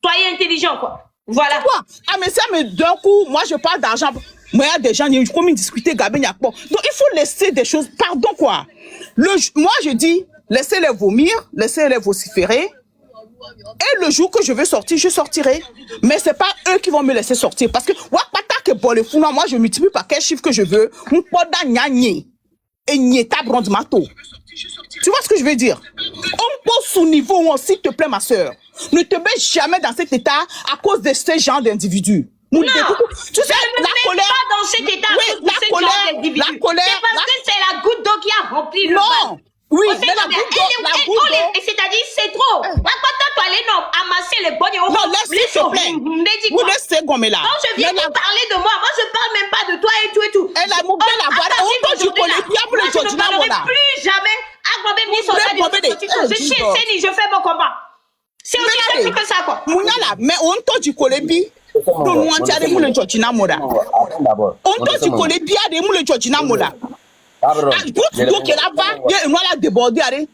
A: Soyez intelligent, quoi. Voilà.
C: Ah, mais ça, mais d'un coup, moi, je parle d'argent. Moi, il y a des gens, il y a comme discuter, Gabin, donc, il faut laisser des choses, pardon, quoi. Moi, je dis, laissez-les vomir, laissez-les vociférer. Et le jour que je veux sortir, je sortirai. Mais ce n'est pas eux qui vont me laisser sortir. Parce que, moi, je multiplie par quel chiffre que je veux. Tu vois ce que je veux dire? On pose sous niveau, s'il te plaît, ma soeur. Ne te mets jamais dans cet état à cause de ces gens d'individus.
A: Non,
C: tu sais,
A: la colère, pas dans cet état
C: oui,
A: à cause de ces gens d'individus. C'est parce que c'est la goutte d'eau qui a rempli le vase.
C: Oui, mais la goutte d'eau...
A: C'est-à-dire, c'est trop. Quand tu allé amasser les bonnes...
C: Non, laisse-le plaît. Vous laissez gommer là.
A: Donc, je viens vous parler de moi. Moi, je ne parle même pas de toi et tout et tout.
C: Elle a mouillé la voix.
A: Je ne parlerai plus jamais. Je fais mon combat. C'est aussi simple que ça, quoi.
C: Mais on t'a dit qu'on est bien. On t'a dit qu'on est bien. On t'a dit qu'on est bien.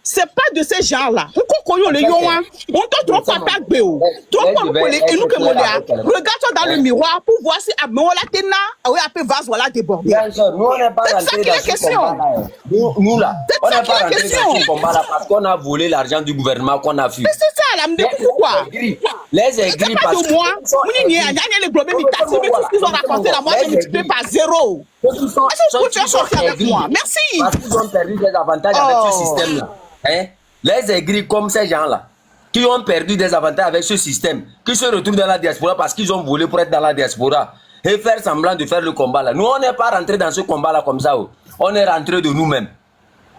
C: C'est pas de ces gens-là. On t'a trop papa béo. Regarde-toi dans le miroir pour voir si Amola Tena a vase voilà débordé.
B: C'est ça qui est la question. Nous là, on n'a pas rentré dans ce combat-là parce qu'on a volé l'argent du gouvernement qu'on a fui.
C: Mais c'est ça, là, me pourquoi?
B: Les aigris parce que...
C: moi, tout ce qu'ils ont raconté là, moi, je multiplie par zéro. Merci.
B: Parce qu'ils ont perdu des avantages avec ce système-là. Hein? Les aigris comme ces gens-là, qui ont perdu des avantages avec ce système, qui se retrouvent dans la diaspora parce qu'ils ont volé pour être dans la diaspora et faire semblant de faire le combat là. Nous, on n'est pas rentré dans ce combat-là comme ça. On est rentré de nous-mêmes.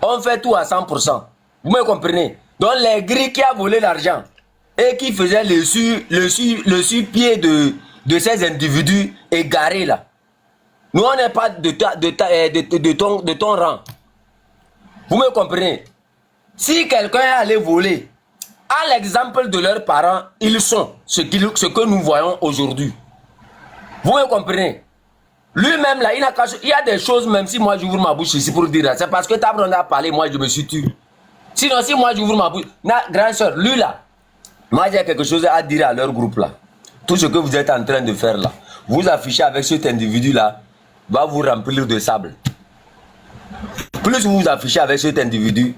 B: On fait tout à 100%. Vous me comprenez? Donc les gris qui a volé l'argent et qui faisait le sur-pied de ces individus égarés là. Nous, on n'est pas de ton rang. Vous me comprenez? Si quelqu'un est allé voler, à l'exemple de leurs parents, ils sont ce que nous voyons aujourd'hui. Vous me comprenez? Lui-même, là, il y a des choses, même si moi j'ouvre ma bouche ici pour dire, c'est parce que Tabron a parlé, moi je me suis tué. Sinon, si moi j'ouvre ma bouche, grande soeur, lui là, moi j'ai quelque chose à dire à leur groupe là. Tout ce que vous êtes en train de faire là, vous affichez avec cet individu là, va vous remplir de sable. Plus vous vous affichez avec cet individu,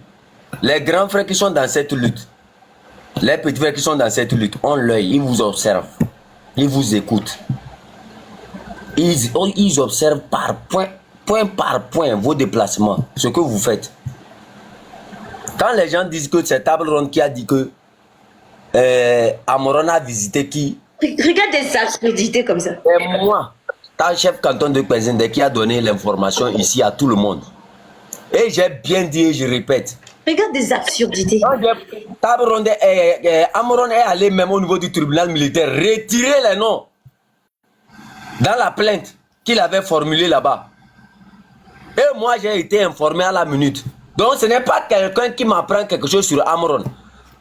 B: les grands frères qui sont dans cette lutte, les petits frères qui sont dans cette lutte, ont l'œil, ils vous observent, ils vous écoutent. Ils observent point par point vos déplacements, ce que vous faites. Quand les gens disent que c'est Table Ronde qui a dit que Amoron a visité qui?
A: Regarde des absurdités comme ça.
B: C'est moi, ta chef canton de Pézende qui a donné l'information ici à tout le monde. Et j'ai bien dit et je répète.
A: Regarde des absurdités.
B: Amron est allé même au niveau du tribunal militaire retirer les noms dans la plainte qu'il avait formulée là-bas. Et moi, j'ai été informé à la minute. Donc, ce n'est pas quelqu'un qui m'apprend quelque chose sur Amron.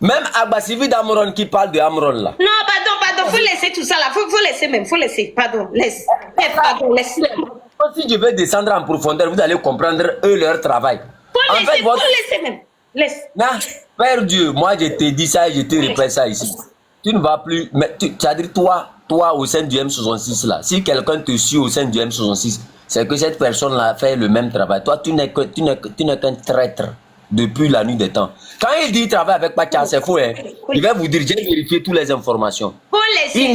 B: Même Abbasivi d'Amron qui parle de Amron là.
A: Non, pardon, faut laisser tout ça là. Faut laisser même, faut laisser. Pardon, laisse. Pardon, laisse.
B: Si je vais descendre en profondeur, vous allez comprendre eux leur travail.
A: Faut laisser même. Laisse.
B: Non, Père Dieu, moi je te dis ça et je te répète ça ici. Tu ne vas plus. C'est-à-dire toi au sein du M66 là, si quelqu'un te suit au sein du M66, c'est que cette personne-là fait le même travail. Toi, tu n'es qu'un traître depuis la nuit des temps. Quand il dit travaille avec Pacha, c'est faux. Hein? Il va vous dire, j'ai vérifié toutes les informations.
A: Faut laisser.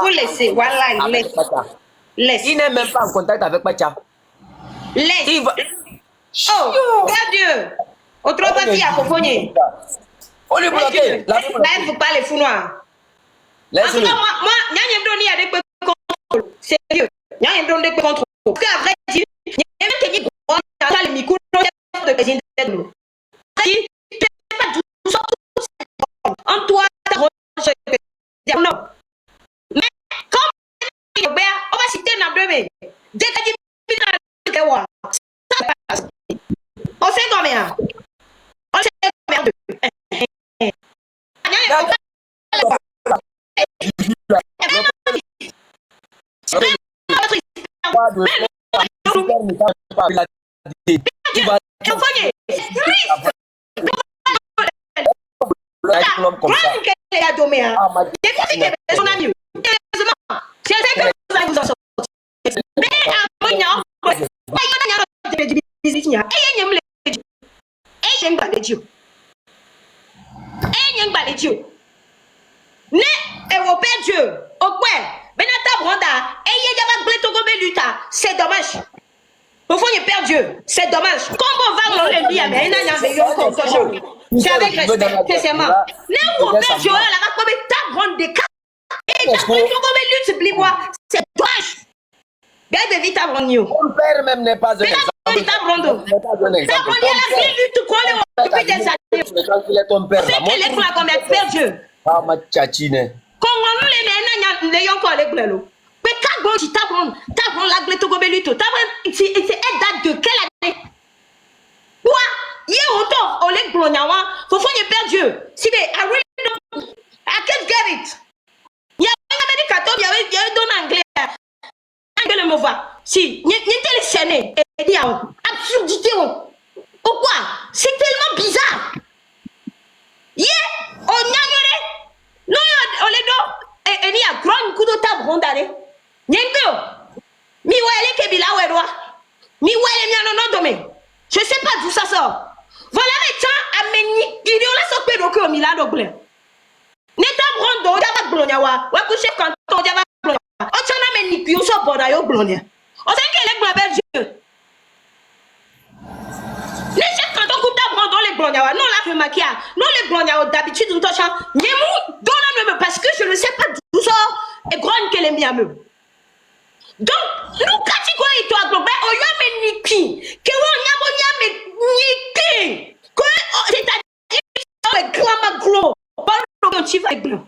A: Faut laisser. Voilà, laisse. Laisse.
B: Il n'est même pas en contact avec Pacha.
A: Laisse.
B: Il va...
A: Oh, Père Dieu. Autrement, il a Fofonye.
B: On lui bloque.
A: Il ne faut pas les fous noirs. En tout cas, moi, il y a un donné avec le contrôle. Sérieux. Il y a un donné avec le contrôle. Parce qu'après, il y a un qui a le micro de président de nous. Il ne peut pas tout ça. En toi, non. Mais comme on va citer un abdomen. Dès que tu dis ça passe. On sait combien. On sait combien. Ne Européen Dieu, au point, Benata Branda, c'est dommage. Au fond, il perd Dieu, c'est dommage. Comment on va le dire, mais c'est avec respect, sincèrement. Ne Européen Dieu, la va comme ta grande des cas. Et c'est dommage. Bien vite avant nous.
B: Mon père même n'est pas un exemple.
A: Ta grande. Ta grande, elle a lutte qu'on depuis des années.
B: Il est ton père.
A: C'est qu'elle est comme père Dieu.
B: Ah, ma tchatine.
A: Quand on les met encore les bleus. Mais quand on dit t'as la glé to go beluto. C'est date de quelle année? Quoi? Hier autant on les glonyawa. Faut faire père Dieu. Si mais I really don't. I can't get it. Il y a un américain, il y a un don anglais. Anglais me voit. Si, n'y a scènes et dit absurdité. Pourquoi? C'est tellement bizarre. Yeah, on y a non, on les do. Et ni a grand coup de table rondare. N'yengyo. Mi wele kebila wedwa. Mi wele mi anono dome. Je sais pas d'où ça sort. Voilà les temps à meni idéo la so pedo ko mi la do ble. Neta brondo ya ba blonyawa. Wa ku chef kanton ya ba blonyawa. O chana meni ki o so boda yo blonya. O se ke le gba Dieu. Les chefs quand on coupe d'abord dans les blonyawa, non la maquia, non les blonyawa d'habitude nous touchons, n'yemou dans la même parce que je ne sais pas d'où ça est grand que les miens. Donc nous catégorie toi global, on y a mes niki, que on y a mes niki, que c'est-à-dire que grand gros, pas le chiffre avec blanc.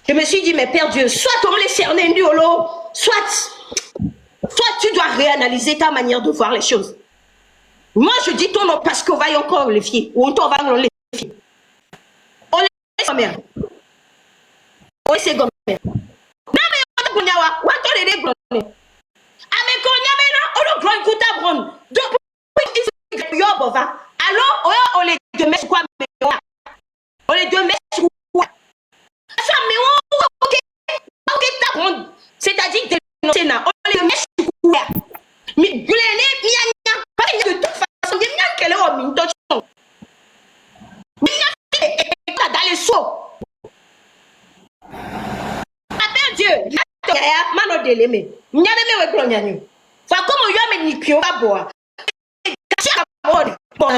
A: Je me suis dit mais Père Dieu, soit on les cerner ndiolo, soit tu dois réanalyser ta manière de voir les choses. Moi, je dis ton nom parce qu'on va y encore les filles. Ou on va les filles. On les laisse comme mère. On les comme mère. Non, mais on va les blondes. Ah, mais quand on a grand coup à brune. Donc, alors, on les deux mètres quoi? On les deux mètres quoi? Ça, mais ok, ta brune. C'est-à-dire que on les deux mètres. Mais de toute façon, il y a quelle heure mine dans les seaux. Appelle Dieu, mano de l'aimer. Il y a même un glonyanyu. Fa comme on y a mis Nikio à boire. Bon,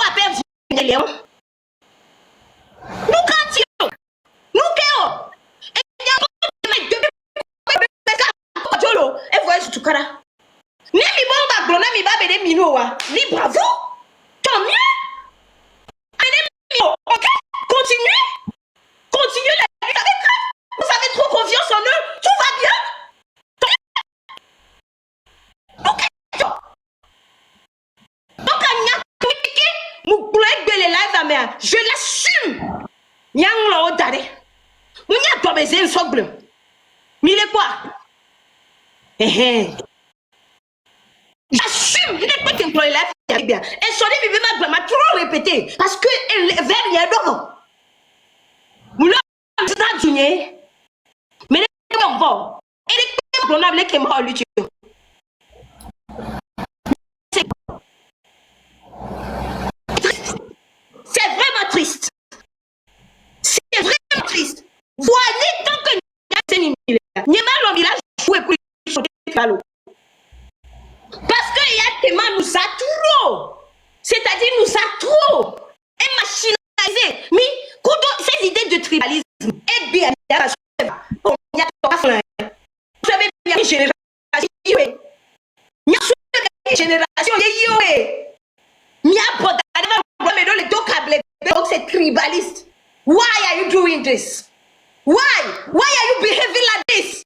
A: appelle Dieu, Léon. Nous quand nous les lives, je l'assume. Yang lo dare. Mounia doit baiser un socle. Mille quoi? J'assume, je n'ai pas qu'employer la vie bien. Et son vie ma grand m'a trop répété. Parce que elle vers rien d'homme. Moula, c'est un dîner. Mais les gens vont. Et les gens vont qui m'a lu. C'est vraiment triste. C'est vraiment triste. Voyez tant que n'y a pas de village joué pour les parce que il y a tellement nous a trop. C'est-à-dire nous a trop. Et machinalisé. Mais ces idées de tribalisme. Et bien, il y a vous savez bien une génération. Il y a une génération. Il y a les deux câbles. Donc c'est tribaliste. Why are you doing this? Why? Why are you behaving like this?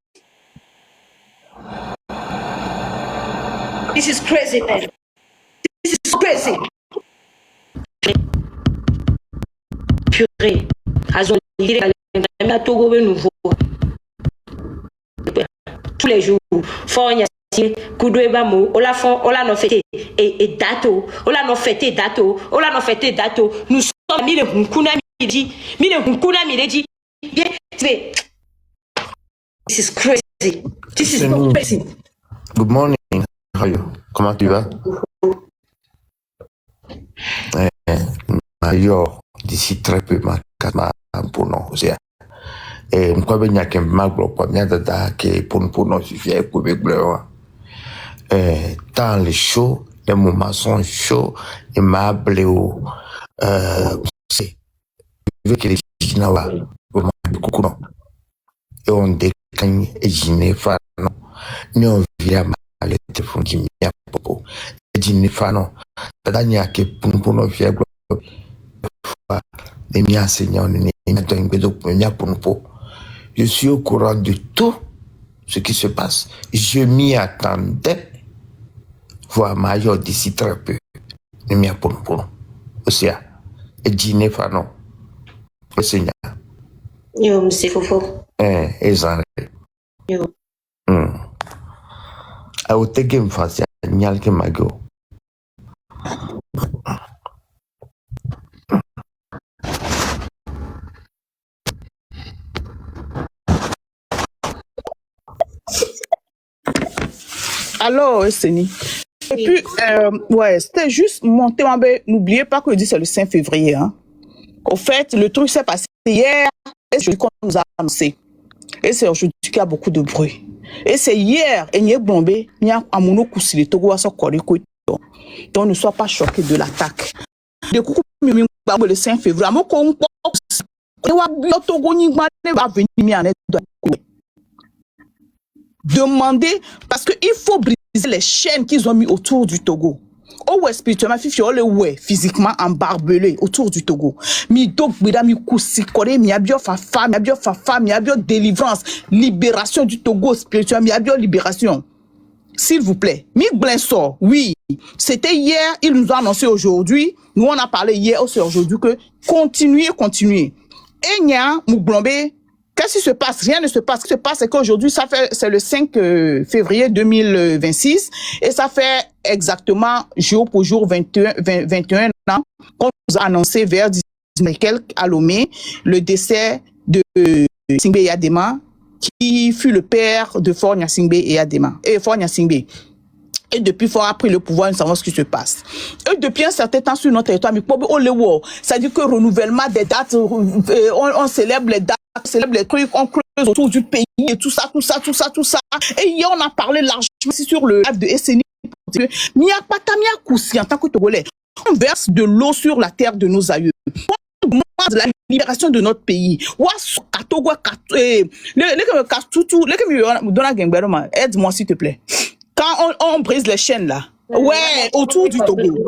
A: This is crazy, man. This is crazy. Purée. Tous les jours. Koudouebamo, on l'a non fêté et dato, on l'a non fêté dato, on l'a non fêté dato. Nous sommes mis le hunkuna midi, this is crazy. This is not crazy.
D: Good morning. How are you? Comment tu vas? Yo, d'ici très peu, ma pour nous aussi. Et moi, ben y'a qu'un magro, pas bien dada que pour nous suffit pour bleu. Dans les shows, les moments sont chauds, et ma bléo, c'est que les Chinois, vraiment beaucoup non. Et on décline et j'y fa non. Ni on vient mal le téléphone qui m'y popo. Et j'y fa non. Dada n'y a que pour nous faire les miens enseignants, les miens pour je suis au courant de tout ce qui se passe. Je m'y attendais. Voir major d'ici très peu. Les miens pour aussi. Et dîner fanon. Le Seigneur.
A: Yo, monsieur Fofo.
D: Ezan.
A: Yo.
D: I will take him fast. Nyalke mago.
C: Alors, Esseni. Et puis, ouais, c'était juste monter en bas. N'oubliez pas que le 10 c'est le 5 février. Hein. Au fait, le truc s'est passé hier et c'est qu'on nous a annoncé. Et c'est aujourd'hui qu'il y a beaucoup de bruit. Et c'est hier, et n'y a bombé, n'y a un mono coussi, Togo a son corps. Donc, ne sois pas choqué de l'attaque. De coucou, le 5 février, à mon compte, demander, parce qu'il faut briser les chaînes qu'ils ont mis autour du Togo. Oh ouais, spirituellement, ouais, physiquement embarbelé autour du Togo. Mi donc, mi koussi, kore, mi abio fafa, mi abio délivrance, libération du Togo spirituellement, mi abio libération. S'il vous plaît. Mi Blenso, oui. C'était hier, il nous a annoncé aujourd'hui. Nous, on a parlé hier, aussi aujourd'hui que continuez. Et nya, Moublombe, qu'est-ce qui se passe? Rien ne se passe. Ce qui se passe, c'est qu'aujourd'hui, c'est le 5 février 2026 et ça fait exactement jour pour jour 21 ans qu'on nous a annoncé vers 10 et quelques à Lomé le décès de Singbe Yadema qui fut le père de Faure Gnassingbé et Yadema. Et Faure Gnassingbé. Et depuis Faure a pris le pouvoir, nous savons ce qui se passe. Et depuis un certain temps sur notre territoire, ça dit que renouvellement des dates, on célèbre les dates, on célèbre les trucs, on creuse autour du pays et tout ça. Et hier, on a parlé largement sur le live de SNI. Mia Patamia Koussi, en tant que Togolais, on verse de l'eau sur la terre de nos aïeux. On demande la libération de notre pays. Aide-moi s'il te plaît. Quand on brise les chaînes là, ouais, autour du Togo. Nous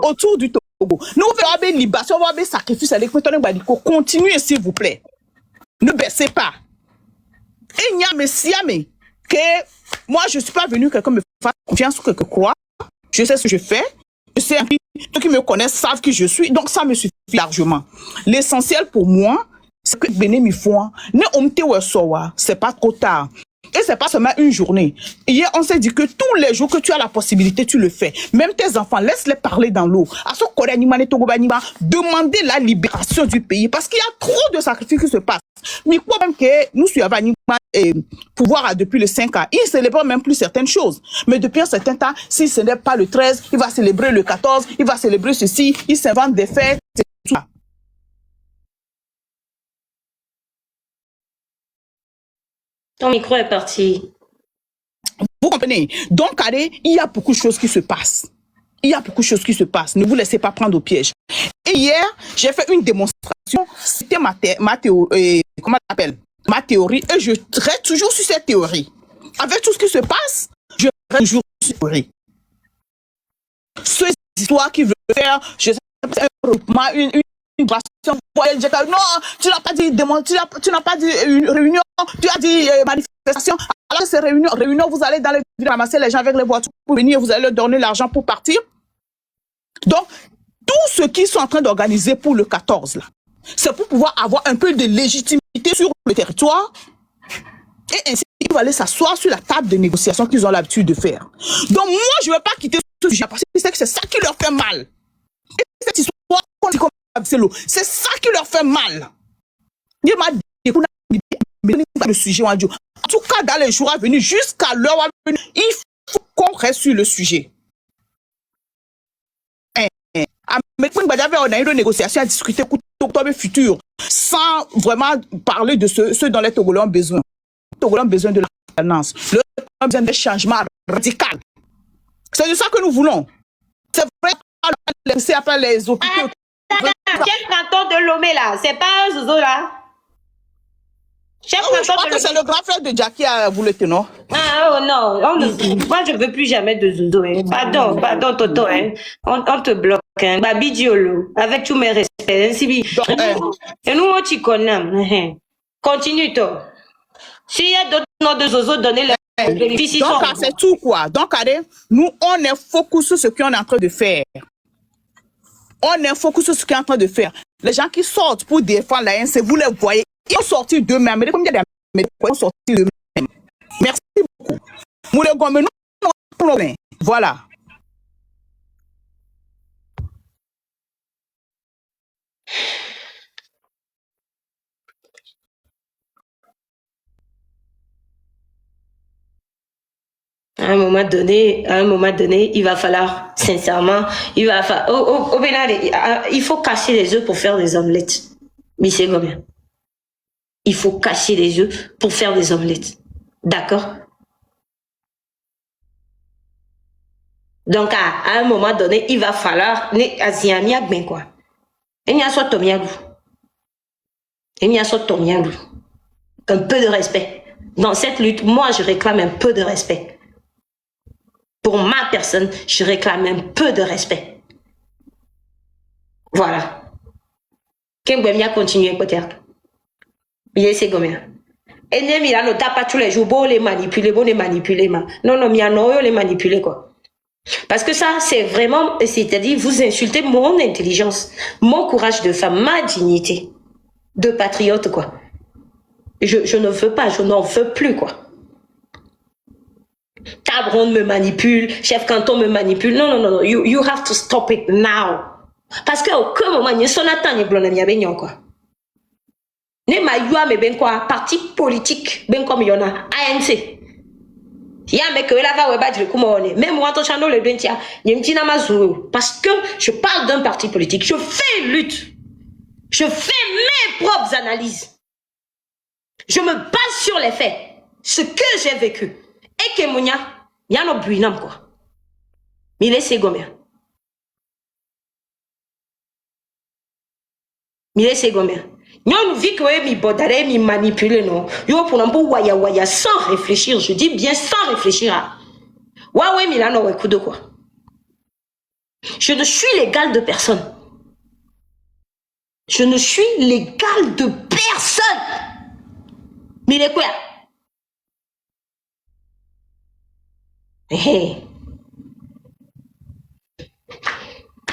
C: on va avoir libération, on va avoir sacrifice avec continuez s'il vous plaît. Ne baissez pas. Et Niame, que moi je suis pas venu quelqu'un me fasse confiance ou quelque quoi. Je sais ce que je fais. Je sais, ceux qui me connaissent savent qui je suis, donc ça me suffit largement. L'essentiel pour moi, c'est que Béné Foin, ne omte ou sowa, c'est pas trop tard. Et c'est pas seulement une journée. Hier, on s'est dit que tous les jours que tu as la possibilité, tu le fais. Même tes enfants, laisse-les parler dans l'eau. À ce demander la libération du pays parce qu'il y a trop de sacrifices qui se passent. Mais quoi même que nous suivons pouvoir depuis le 5 ans, il ne célèbre même plus certaines choses. Mais depuis un certain temps, si ce n'est pas le 13, il va célébrer le 14, il va célébrer ceci, il s'invente des fêtes, c'est tout ça.
A: Ton micro est parti.
C: Vous comprenez? Donc, allez, il y a beaucoup de choses qui se passent. Il y a beaucoup de choses qui se passent. Ne vous laissez pas prendre au piège. Et hier, j'ai fait une démonstration. C'était ma théorie. Comment on appelle? Ma théorie. Et je reste toujours sur cette théorie. Avec tout ce qui se passe, je reste toujours sur cette théorie. Ces histoires qui veulent faire, je sais pas, un regroupement, une non, tu n'as pas dit tu n'as pas dit une réunion, tu as dit manifestation. Alors ces réunions, vous allez dans les villes ramasser les gens avec les voitures pour venir, vous allez leur donner l'argent pour partir. Donc, tous ceux qui sont en train d'organiser pour le 14, là, c'est pour pouvoir avoir un peu de légitimité sur le territoire et ainsi ils vont aller s'asseoir sur la table de négociation qu'ils ont l'habitude de faire. Donc, moi, je ne vais pas quitter ce sujet parce que c'est ça qui leur fait mal. Et cette histoire, c'est ça qui leur fait mal. Il m'a dit le sujet. En tout cas, dans les jours à venir, jusqu'à l'heure à venir, il faut qu'on reste sur le sujet. On a eu une négociation à discuter pour l'octobre futur sans vraiment parler de ceux dont les Togolais ont besoin. Les Togolais ont besoin de la gouvernance. Les Togolais ont besoin d'un changement radical. C'est de ça que nous voulons. C'est vrai que c'est après les hôpitaux.
A: Chef canton de Lomé là, c'est pas un zozo là. Chef
C: je crois que c'est le grand frère de Jackie à vous le tenir.
A: Ah oh non, moi je veux plus jamais de zozo. Hein. Pardon Toto. Hein. On te bloque. Hein. Babi Diolo, avec tous mes respects. Hein. Et nous on t'y connaît. Continue toi. S'il y a d'autres noms de zozo, donnez-les.
C: Donc c'est tout quoi. Donc allez, nous on est focus sur ce qu'on est en train de faire. On est focus sur ce qu'on est en train de faire. Les gens qui sortent pour défendre la ANC, vous les voyez, ils ont sorti d'eux-mêmes. Ils ont sorti d'eux-mêmes. Merci beaucoup. Voilà.
A: À un moment donné, il va falloir, sincèrement, il va falloir, au Bénin, il faut casser les œufs pour faire des omelettes. Mais c'est combien? Il faut casser les œufs pour faire des omelettes. D'accord? Donc, à un moment donné, il va falloir, quoi. Il y a soit Tomiagou. Il y a soit Tomiagou. Un peu de respect. Dans cette lutte, moi, je réclame un peu de respect. Pour ma personne, je réclame un peu de respect. Voilà. Qu'est-ce que continuer peut-être? Il c'est combien? Et ne mira ne tape pas tous les jours, bon les manipuler. Non, les manipuler quoi. Parce que ça, c'est vraiment, c'est-à-dire, vous insultez mon intelligence, mon courage de femme, ma dignité de patriote quoi. Je ne veux pas, je n'en veux plus quoi. Tabron me manipule, chef canton me manipule. Non. You have to stop it now. Parce qu'à aucun moment, il y a son attente, quoi. Ne ma yua me ben quoi, parti politique, ben comme il y en a, ANC. Ya me que là va ouais badre comme on est. Même moi ton chano le bentia, n'y na mazou. Parce que je parle d'un parti politique, je fais une lutte. Je fais mes propres analyses. Je me base sur les faits, ce que j'ai vécu. Et que mounia, y a no buinam quoi. Mais laissez gommer. Nous vit que mi bodare mi manipuler non. Yo pour n'importe waya sans réfléchir, je dis bien sans réfléchir. Ouais mi là non ouais coup de quoi. Je ne suis l'égal de personne. Je ne suis l'égal de personne. Mais les quoi?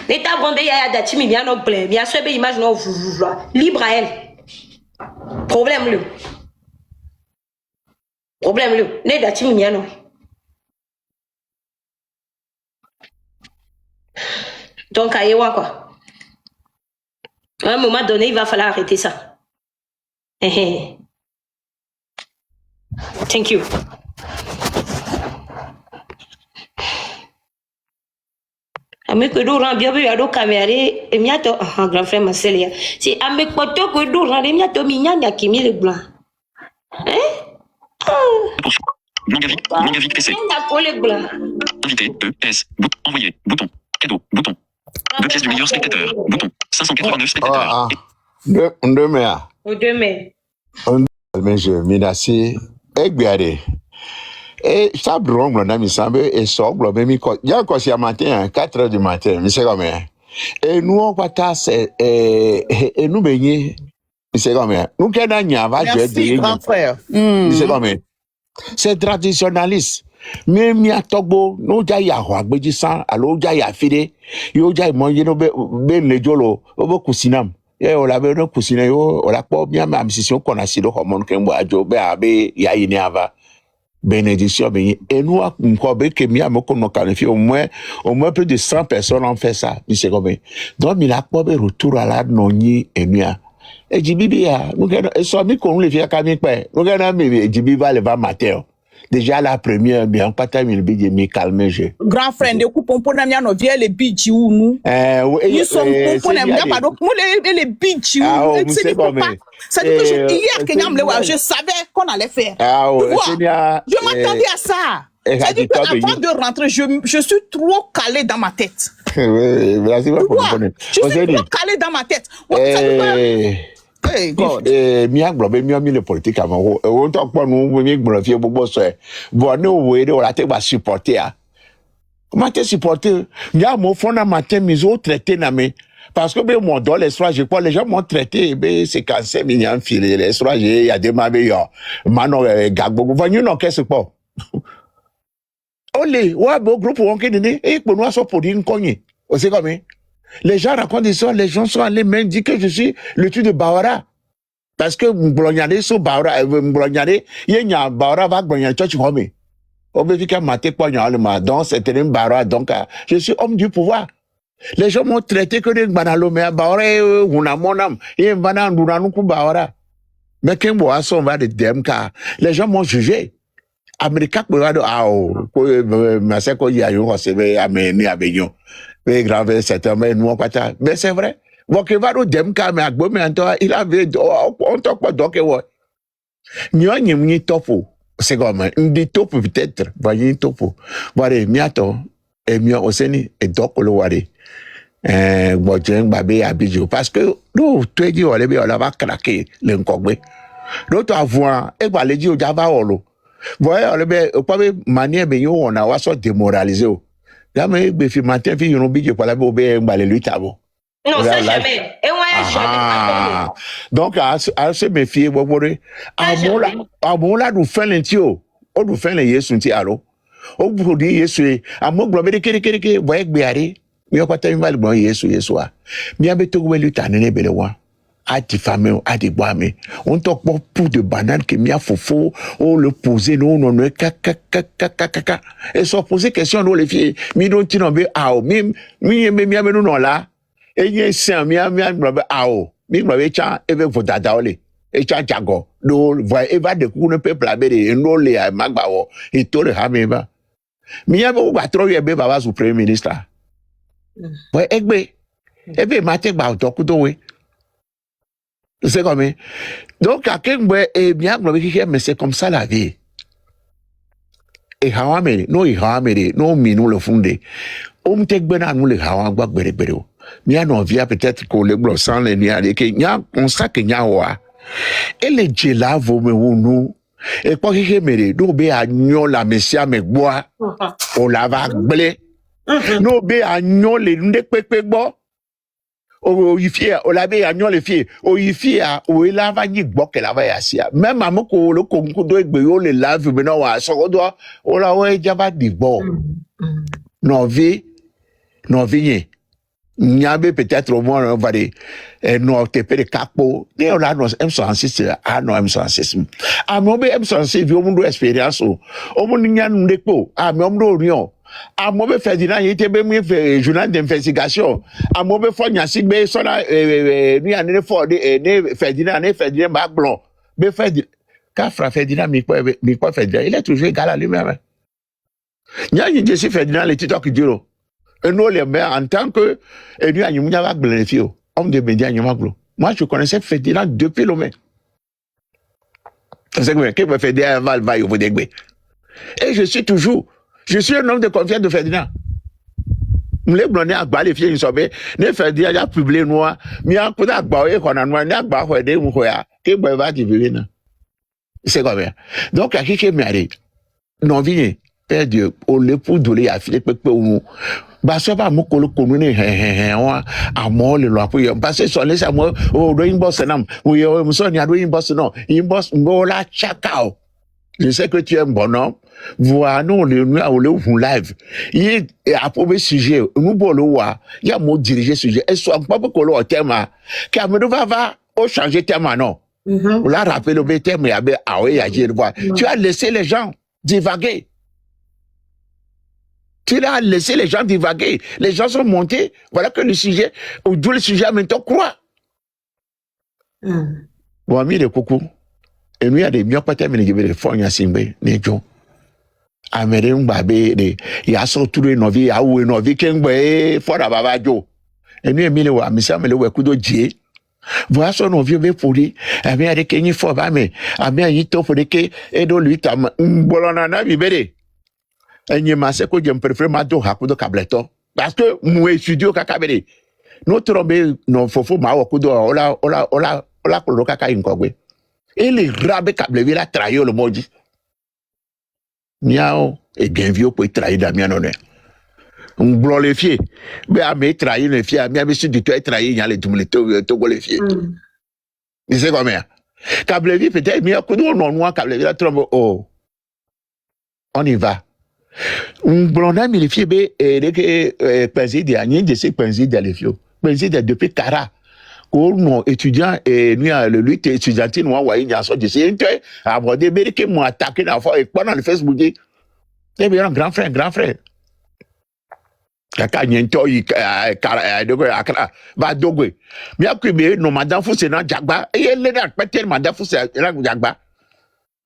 A: L'état bondé ya datimi bien no blé, bien sûr be image no libre à elle. Problème lui. Problème lui. Ne datimi bien no. Donc ayewa quoi. À un moment donné, il va falloir arrêter ça. Thank you. Ame ko do ran bia be ado caméra e mi ato grand frère Marcel. Si ame ko to ko do ran mi ato mi nyanya kimi le blanc.
E: Longavic PC. Invité, ES, envoyer, bouton, cadeau, bouton. 2 pièces du meilleur spectateur, bouton. 589 spectateurs.
D: Ndemea.
A: Au 2 mai.
D: Monsieur Minasi, Egbiade. Et ça brûle dans mes sambes et sort, mais il y a encore si à matin, 4 heures du matin, mais c'est comme ça. Et nous, on va tasser, et nous baigner, c'est comme ça. Nous, qui
C: Merci, grand frère.
D: C'est comme ça. C'est traditionnaliste. Même ya Togo, no ja ya ho agbeji san, alo ja ya fide, yo ja mo ye no be le jolo, obo kusinam. Ye o la be no kusina yo, o la po bien ma mission qu'on a si do hormone kembo ajo be abe ya yini ava. Bénédiction ben et nous encore be que mi amoko no qualifié au moins plus de 100 personnes ont fait ça, c'est comme donc il a pas be retour à la noni emia. Et jibibi ya, nous so mi ko le fia ka mi pe. Nous gana mi jibibi va le va matin. Déjà la première, bien, pas terminé, bien, me calmer, je.
C: Grand frère, de coup, on peut n'amener nos vieux les bidji ou nous. Nous sommes pour n'amener pas donc, nous les bidji ou. C'est pas. Ça dit que hier, je savais qu'on allait faire. Je m'attendais à ça. Ça dit qu'avant de rentrer, je suis trop calé dans ma tête.
D: Je suis
C: trop calé dans ma tête.
D: Mia globe mia mi le politique avant on talk pas nous mi globe fie bobo so bon no we de la te ba supporter a comment te supporter mia mo fona matin mis au traité na me parce que ben mon dans les soirs je crois les gens m'ont traité ben c'est cancer mi en filé les soirs il y a des ma yo mano gagbo vanyu no qu'est-ce pas olé wa bo groupe on kene e po no so podi nkonye o c'est comme les gens racontent des histoires, les gens sont allés même dire que je suis le tueur de Bawara. Parce que Mblognade so Bawara, Mblognade, yenya Bawara va Mblognade church home. Obévika maté poignard le ma donc c'était une Bawara donc je suis homme du pouvoir. Les gens m'ont traité que de banalo mais Bawara una monam, et banan dunanuku Bawara. Mais quand moi son va de DMK, les gens m'ont jugé. Américain peut dire mais c'est quoi il y a eu recevez amené à Beignon. Mais grave certainement nous pas mais c'est vrai. Bon que va au DMK mais agbo mais il avait on talk pas donc ouais. Nyonyi mni topo c'est comme ndi topo peut-être voyez topo. Voilà miato et mio oseni et donc le wari. Bon jeng babé abidjo parce que nous tu dis on va craquer le nkogbe. L'autre avoir et va le dire au java olo. Voyez, on peut manière ben yo on a waso démoralisé. Là mais be fi matin fi yo bi je pour la be ba le lutabo.
A: Non, ça jamais. Et ouais, jamais.
D: Donc à se méfier bobore. A bon là nous fait l'intio. On nous fait le Yesu nti alo. O produit Yesu a mo glo be kere voyez gbeare. Mi o pata mi ba le bon Yesu a. Mi abe to we lutane ne be le wa. A diffamé, a déboamé. On talk pour de banane que mia fofo, on le poser, non, kaka. Et sans poser question, non, les filles, mi non tinombe, ao, mi, non, là. Et y a un mi, ao, mi, chan, et vous dadaole, et chan jago, no, voyez, et va de coup, ne peut pas et non, les, magbao, et tout le hameba. Mi, y'a beaucoup, trop, y'a baba, sous premier ministre. Ouais, ebe, matek, ba, tokudo, c'est comme donc à quel moment et bien mais c'est comme ça la vie et hawamere no mi nous le fondé te gbena nous le hawa gba gbere mi a via peut-être qu'on le blo sans les nia que nya on ça que nya wa et les jela vo me nous et quoi que mere do be agnon la messia me bois on la va gble no be agnon le nde pepe gbo o yifia o labe anyo le fie o yifia o lava nyi gboke lava ya sia même amoko lo konku do egbe yo le lave me no wa so do o la we jaba digbo no vi ye Nyabe peut-être au moins on va dire non TP de capo ne on a non M106 ah non M106 ah mais M106 vi o mundo expérience o mundo nyan ndeko ah mais o mundo orion ah mo be Ferdinand yete be mu journal d'investigation ah mo be fo nyasi be so na ni anene fo ne Ferdinand ba blon be Ferdinand ka fra Ferdinand mi quoi Ferdinand il est toujours égal à lui-même nyan je suis Ferdinand le titre qui dure. Et nous, les maires, en tant que homme de médias, moi, je connaissais Ferdinand depuis le mai. Et je suis un homme de confiance de Ferdinand. Les blondés à Bali, les filles, les Ferdinand, il a publié noir, mais il y a un peu d'agbaoué qu'on a noir, il y a un peu d'agbaoué, qui va diviser. C'est comme ça. Donc, à qui qui m'arrête? Non, viens, Père Dieu, au l'époux de l'Éa, Philippe, parce que mo ko ko ni wa amo le lo apo parce que so le sa mo o do inbox nam o yo mo so ni ado inbox no inbox ngo la chakao je sais que tu es un bonhomme voilà nous le live il a probé sujet nous bolo wa ya mo diriger sujet et soit pas ko lo thème que me va au changer thème non on l'a rappelé le thème ya be ah oui ya dire voir tu as laissé les gens divaguer. Tu as laissé les gens divaguer. Les gens sont montés. Voilà que le sujet, d'où le sujet maintenant croit. Bon, ami de coucou. Et nous, il y a des miens pas terminés qui veulent les fonds, il y a Simbe, les gens. Américains, babé, il y a surtout une vie, il y a une vie qui est fort à Babajo. Et nous, il y a mis ça, mais le coup de Dieu. Voilà son vieux bé pour lui. Il y a des qui font, mais il y a des qui font, et donc lui, t'as un bolonana, bibéré. Et je me que je préfère ma do hakudo kableto parce que moi studio kakabere no trombe no fofo ma wakudo ola ko kaka inkogwe et les rabe kable vila trahir le moji miao et genvio pour trahir da miano ne on blo les fiers mais a me trahir les fiers mi a monsieur du toi trahir y a les to les fiers c'est comme ça kable vi peut-être mi akudo non noir kable vila trombe oh on y va. Blonda mi le fiebe président ani de ces présidents les fio président depuis Kara ko non étudiant et nous le lutte étudiantine wa y a so de c'est aborder que moi attaquer la fois et pendant le Facebook et bien grand frère kaka nyento yi akara va dogwe mi akube no madame Foussé na jagba et le na péter madame Foussé na jagba.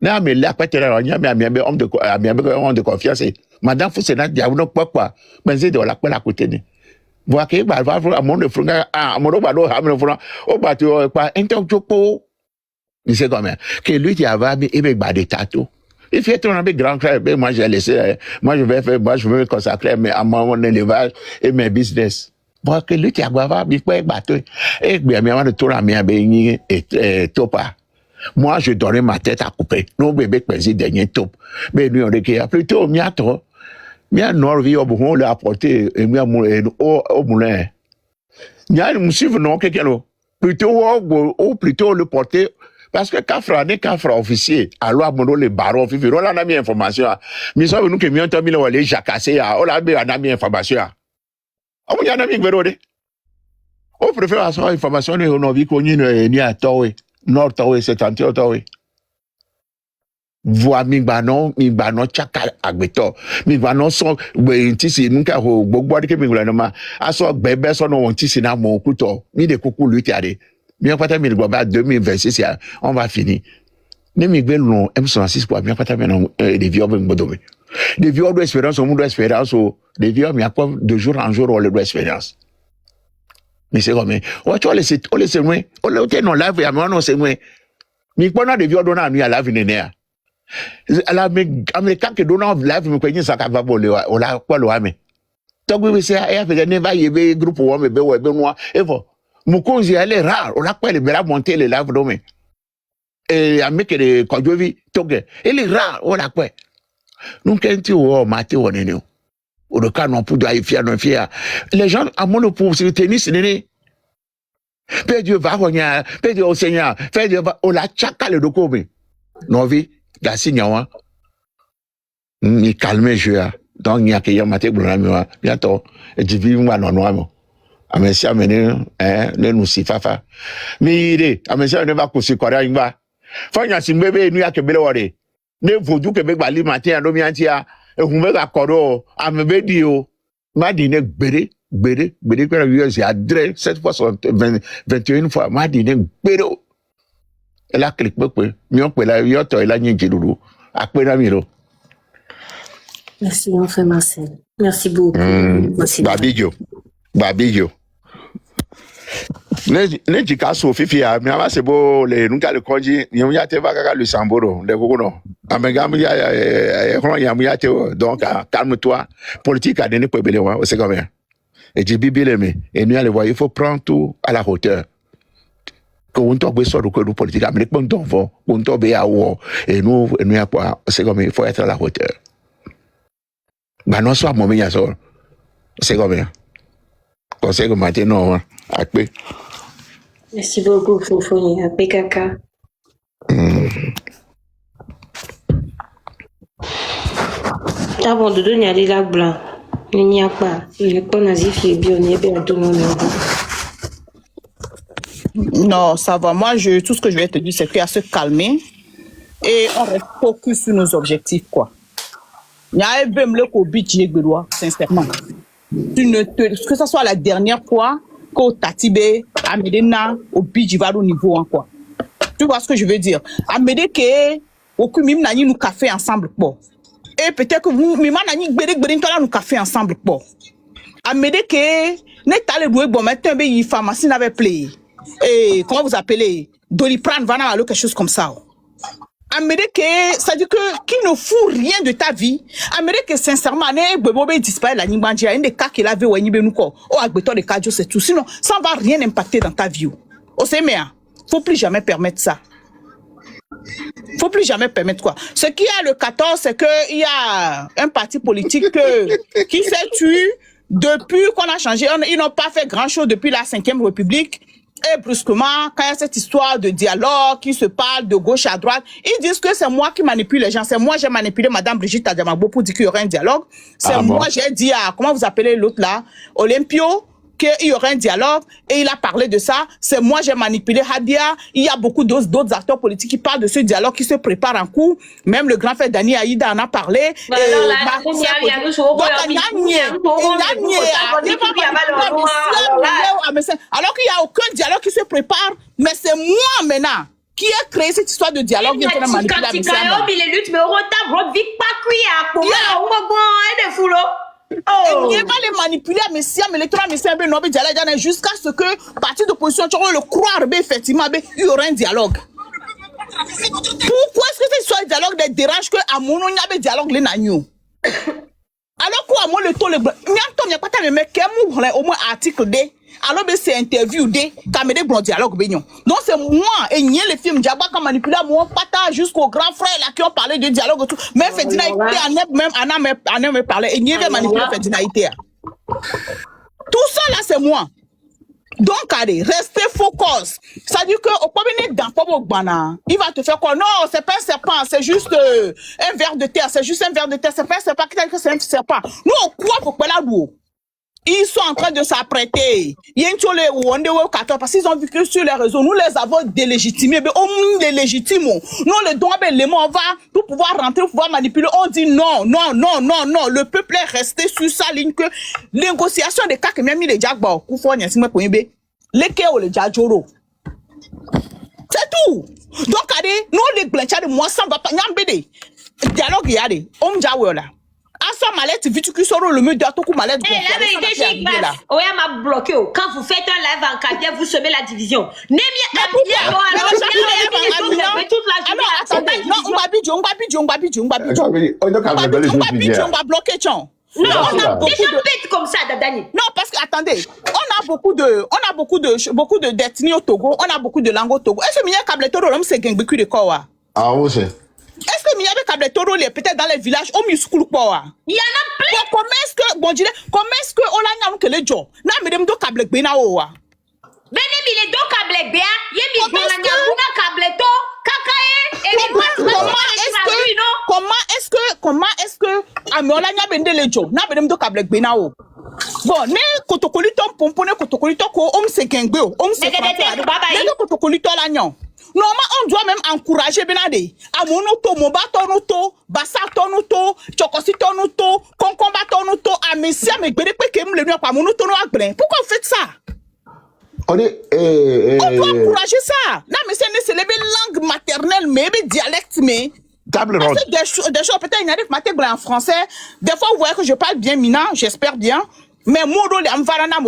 D: Non, mais là, après, homme de confiance. Madame Foussé, il y a un peu quoi. Mais c'est de la quoi à côté. Voilà que, à mon de frunga, à mon obado, à mon frunga, au bateau, quoi, un temps de po. Il sait comment. Que lui, il avait mis, il m'a des tatous. Il fait ton ami grand frère, moi, j'ai laissé, moi, je vais me consacrer à mon élevage et mes business. Voilà que lui, il avait mis, quoi, bateau. Et bien, moi, de tout la mienne, et topa. Moi, je donnais ma tête à couper. Nos bébés pesaient dernier top. Mais nous, on est plutôt miato. Mia Norvi, on l'a apporté, et mia au moulin. Nya, nous suivons quelqu'un. Plutôt le porter. Parce que Kafra officier, alors, mon le baron, on a mis information. Mais ça, nous, que nous avons mis les jacassés, on a mis information. On a mis vérode. On préfère avoir information, on a vu qu'on y a tort. Nord tawe septentrion tawe voix mi banon chaka agbeto mi banon son gbe ntisi nka ho gbogbo de ke mi gula no ma aso gbebe so no won tisi na mo kuto mi de koku lu tiade mi en pata mi gbo ba 2026 on va finir ni mi gbe lu M106 pour mi en pata mi no de vieux gbodo mi de vieux de espérance au monde espérance de vieux mi akwa de jour en jour on le expérience. Mais c'est comme on tu laisse moi on le non live ya moi non c'est moi mi pona de vieux dona nu ya live nene ala me america que dona live me kwenye saka va bole o la kwa lo ame to gbe se ya fe ne va yebe groupe wo me be wo be no evo mukonzi elle est rare on la kwa le bera monter le live do me et ameke de kojovi toge elle est rare on la kwa donc enti wo mate wo nene ou le cas non pour doit fier non fier les gens à mon pour se tennis nene Père Dieu va revenir Père Dieu au Seigneur Père Dieu va on la chaka le dokobe non vi la signawa ni calmer jeu donc il y a que y a maté blona mi wa bientôt et tu vis moi non moi Amesi amene ne nu si fafa. Mi ide amesi ne va kusi kora ingba. Fanya simbebe nu ya kebele wore. Ne vodu kebe gba li matin ado mi antia ehunbe ga kodo amebe di o. Ma di ne gbere kwa vieux adresse cette fois 21 fois ma di ne gbere o. Elle a cliqué pe mi on pe la yo to ela nyi jiruru. Ape na mi ro.
F: Merci, enfin Marcel. Merci beaucoup. Merci.
D: Babijo. Ne jika so fifi ya mi ama sebo le nunca le konji ni ya te va kaka le samboro de koko no. Amegam ya ya ya te donc calme-toi. Politique a donné pour belé wa, c'est comme ça. Et j'ai bibélé mais et nous allez voir il faut prendre tout à la hauteur. Que on toque besoin de que nous politique mais bon ton vent, on toque be à wo et nous ya quoi, c'est comme il faut être à la hauteur. Bah non soit moment ya so. C'est comme ça. Conseil que maintenant akpe.
F: Merci beaucoup, Fofoni. Akpe kaka. Avant de donner à l'île blanc, il n'y a pas. Il n'y a pas nazif, il est bien, il y a bien tout le monde.
C: Non, ça va. Moi, tout ce que je vais te dire, c'est qu'il y a à se calmer et on reste focus sur nos objectifs, quoi. Il y a un peu de budget, sincèrement. Que ce soit la dernière fois qu'au Tatibé, à Medina, au budget va au niveau encore. Tu vois ce que je veux dire? À Medina, au Kumim Nani nous café ensemble, quoi. Et peut-être que vous, mais Nani Gbedek nous café ensemble, quoi. À Medina, n'est allé louer bon, maintenant, il pharmacie n'avait play. Et comment vous appelez? Doliprane, Vana, quelque chose comme ça. Amérique, ça dit que qui ne fout rien de ta vie. Amérique, sincèrement, ne bébé disparaît la Nimbandia, un des cas qu'il avait ou Nibenuko, ou Agbeton de Kadio, c'est tout. Sinon, ça va rien impacter dans ta vie. Au CMA, faut plus jamais permettre ça. Faut plus jamais permettre quoi. Ce qui est le 14, c'est qu'il y a un parti politique qui s'est tué depuis qu'on a changé. Ils n'ont pas fait grand chose depuis la 5e République. Et brusquement, quand il y a cette histoire de dialogue qui se parle de gauche à droite, ils disent que c'est moi qui manipule les gens. C'est moi, j'ai manipulé Madame Brigitte Adjamabo pour dire qu'il y aurait un dialogue. C'est moi, j'ai dit à, comment vous appelez l'autre là, Olympio, qu'il y aurait un dialogue. Et il a parlé de ça. C'est moi, j'ai manipulé Hadia. Il y a beaucoup d'autres acteurs politiques qui parlent de ce dialogue, qui se préparent en cours. Même le grand frère Dani Aïda en a parlé. Alors qu'il n'y a aucun dialogue qui se prépare, mais c'est moi maintenant qui a créé cette histoire de dialogue. Il va les manipuler à Messia, mais l'électorat Messia jusqu'à ce que parti d'opposition le croire effectivement il y aura un dialogue. Pourquoi est-ce que cette histoire de dialogue ne dérange que à mon il y a un dialogue les nagnos? Alors quoi moi le taux le il n'y a pas de mais au moins article D. Alors c'est interview D caméra bon dialogue beignon. Donc c'est moi et nie les films Diaba qui manipule moi pata jusqu'au grand frère là qui ont parlé de dialogue tout. Même Fedina même Anna me parlait et nie veut manipuler Fedina Ité. Tout ça là c'est moi. Donc allez, restez focus. Ça dit que au premier dans Pobokbana, il va te faire quoi? Non, c'est pas un serpent, c'est juste un ver de terre, c'est juste un ver de terre, c'est pas un serpent qui t'a dit que c'est un serpent. Nous on croit pour que là ils sont en train de s'apprêter. Il y a une chose parce qu'ils ont vu que sur les réseaux, nous les avons délégitimés. Mais au moins les légitimons. Nous les donnons les mots, on va pour pouvoir rentrer, pour pouvoir manipuler. On dit non. Le peuple est resté sur sa ligne que négociation des cas que même les Jagba, Koufouania, Simé, les Kéo, les Jajoro. C'est tout. Donc, allez, nous les blanchis de moi, ça va pas. Nyambede. Dialogue, y a des. On Jawela. Asa Malette, vite que sur le mur d'Atoku Malette.
A: La vérité, Oya m'a bloqué. Quand vous faites un live en carrière, vous semez la division.
C: On va bloquer.
A: Non, déjà bête comme ça, Dadani.
C: Non, parce que attendez, on a beaucoup de d'ethnie au Togo, on a beaucoup de langues au Togo. Est-ce que Mia Kabletoro l'homme c'est gang beaucoup de quoi?
D: Ah oui, c'est.
C: Est-ce que Mia Kabletoro est peut-être dans les villages au Miskulu quoi?
A: Il y en a plein.
C: Comment est-ce que on a que les gens na medem do Kablet bena owa?
A: Bene mi le do Kablet bea, ye mi na nyabuna Kableto, kakae et
C: comment est-ce que Amola nya bende les gens na medem do Kablet bena o? Bon, ne kotokolito pompone kotokolito ko om se gengbe o, om se français. Ne kotokolito la nyon. Normalement, on doit même encourager Benade. Amonoto, Mobatonoto, Bassatonoto, Chokositonoto, Konkombatonoto, Amesia, mais le nom pas monotono agbre. Pourquoi vous faites ça? On doit encourager ça. Non, mais c'est les langues maternelles, mais les dialectes, mais. Table ronde. Des choses, peut-être, il y a des matériels en français. Des fois, vous voyez que je parle bien Mina, j'espère bien. Mais moi,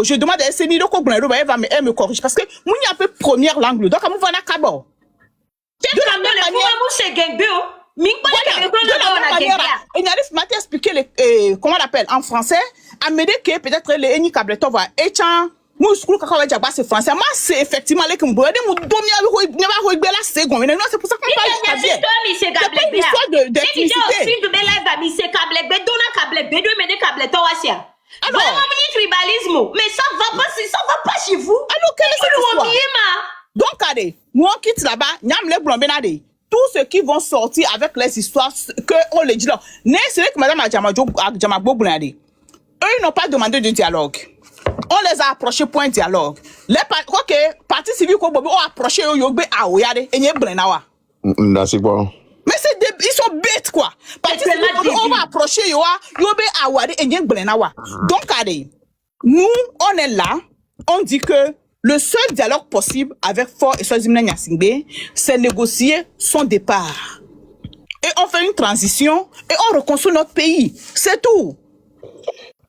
C: je demande à essayer de me corriger. Parce que moi, il y a un peu première langue. Donc, moi, je vais il arrive à expliquer comment on appelle en français. À me dire que peut-être les Eni Cableton va être moi c'est français. Moi, c'est effectivement les que c'est pour ça qu'on parle de alors,
A: mais ça va pas chez vous.
C: Alors, quelle est cette histoire? Donc, allez, nous on quitte là-bas, tous ceux qui vont sortir avec les histoires que on les dit là. C'est vrai que Madame eux, ils n'ont pas demandé de dialogue. On les a approchés pour un dialogue. Les partis civiques ont approché Yogbe Aoyade et Nyebrenawa.
D: C'est bon.
C: Mais ils sont bêtes quoi. Partis civiques on va approcher Yogbe Aoyade et Nyebrenawa. Donc, allez, nous, on est là, on dit que le seul dialogue possible avec Faure et Swazimna Nyasingbe, c'est négocier son départ. Et on fait une transition et on reconstruit notre pays. C'est tout.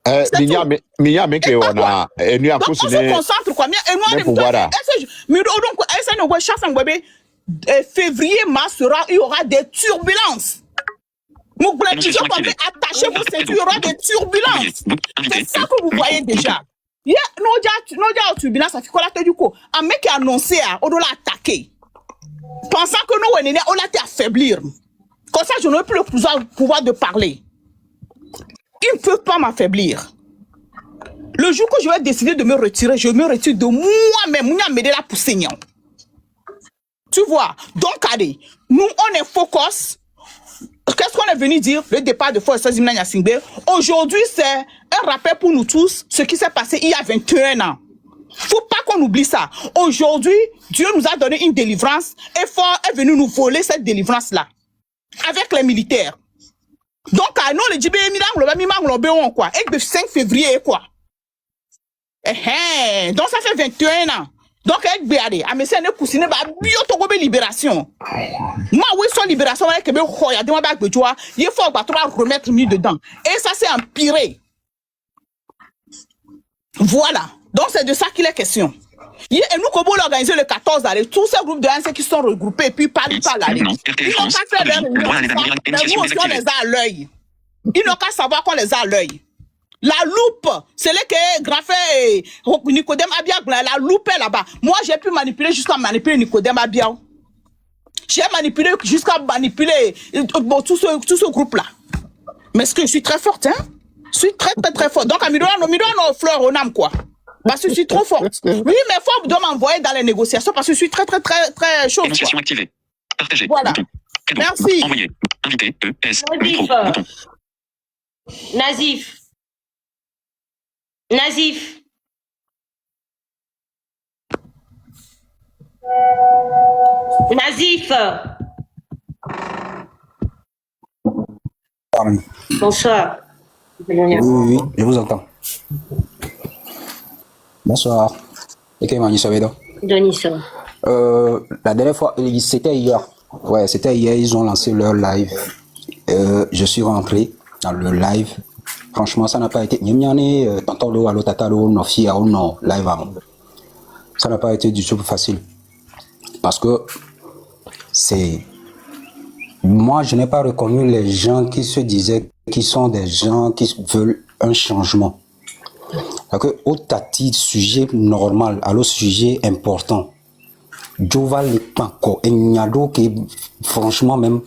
G: Donc on
C: se concentre quoi. Février, mars, il y aura des turbulences. Vous attachez vos ceintures, il y aura des turbulences. C'est ça que vous voyez déjà. Yeah, non, turbulence, ça fait quoi là, du coup? Un mec qui a annoncé, on doit l'attaquer. Pensant que nous, on l'a affaiblir. Comme ça, je n'aurai plus le pouvoir de parler. Ils ne peuvent pas m'affaiblir. Le jour que je vais décider de me retirer, je me retire de moi-même. Moi, m'aider la pousser. Tu vois? Donc, allez, nous, on est focus. Qu'est-ce qu'on est venu dire? Le départ de Faure Swazimna Nyasingbe. Aujourd'hui, c'est un rappel pour nous tous, ce qui s'est passé il y a 21 ans. Faut pas qu'on oublie ça. Aujourd'hui, Dieu nous a donné une délivrance et Faure est venu nous voler cette délivrance-là. Avec les militaires. Donc, nous, les Djibé, quoi. Et le 5 février, quoi. Donc, ça fait 21 ans. Donc, avec Béadé, à mes scènes, coussiner, biotogobe libération. Moi, oui, son libération, avec Béo, il y a des mois de joie, il faut remettre mis dedans. Et ça, c'est empiré. Voilà. Donc, c'est de ça qu'il est question. Et nous, comment l'organiser le 14 allez, tous ces groupes de ANC qui sont regroupés, et puis par allez. Ils n'ont qu'à faire leur réunion, mais nous aussi, on les a à l'œil. Ils n'ont qu'à savoir qu'on les a à l'œil. La loupe, c'est là que Graffé Nicodème Abia, la loupe est là-bas. Moi, j'ai pu manipuler jusqu'à manipuler Nicodème Abia. J'ai manipulé jusqu'à manipuler tout ce groupe-là. Mais est-ce que je suis très forte, hein? Je suis très, très, très forte. Donc, à Midoua, nos fleurs au nam, quoi. Parce que je suis trop forte. Oui, mais faut doit m'envoyer dans les négociations parce que je suis très, très, très, très chaude.
E: Énonciation activée. Partager.
C: Voilà.
E: Cadeau.
C: Merci.
E: Envoyer. Inviter. ES.
A: Nazif.
E: Micro. Bouton.
A: Nazif. Nazif. Nazif. Bonsoir.
H: Oui, je vous entends. Bonsoir.
A: Donissa.
H: La dernière fois, c'était hier. Ouais, c'était hier, ils ont lancé leur live. Je suis rentré dans le live. Franchement, ça n'a pas été. Ça n'a pas été du tout facile. Parce que c'est. Moi, je n'ai pas reconnu les gens qui se disaient qui sont des gens qui veulent un changement. Au tati, sujet normal, alors sujet important. Jova les panko, et Nyado qui, franchement, même.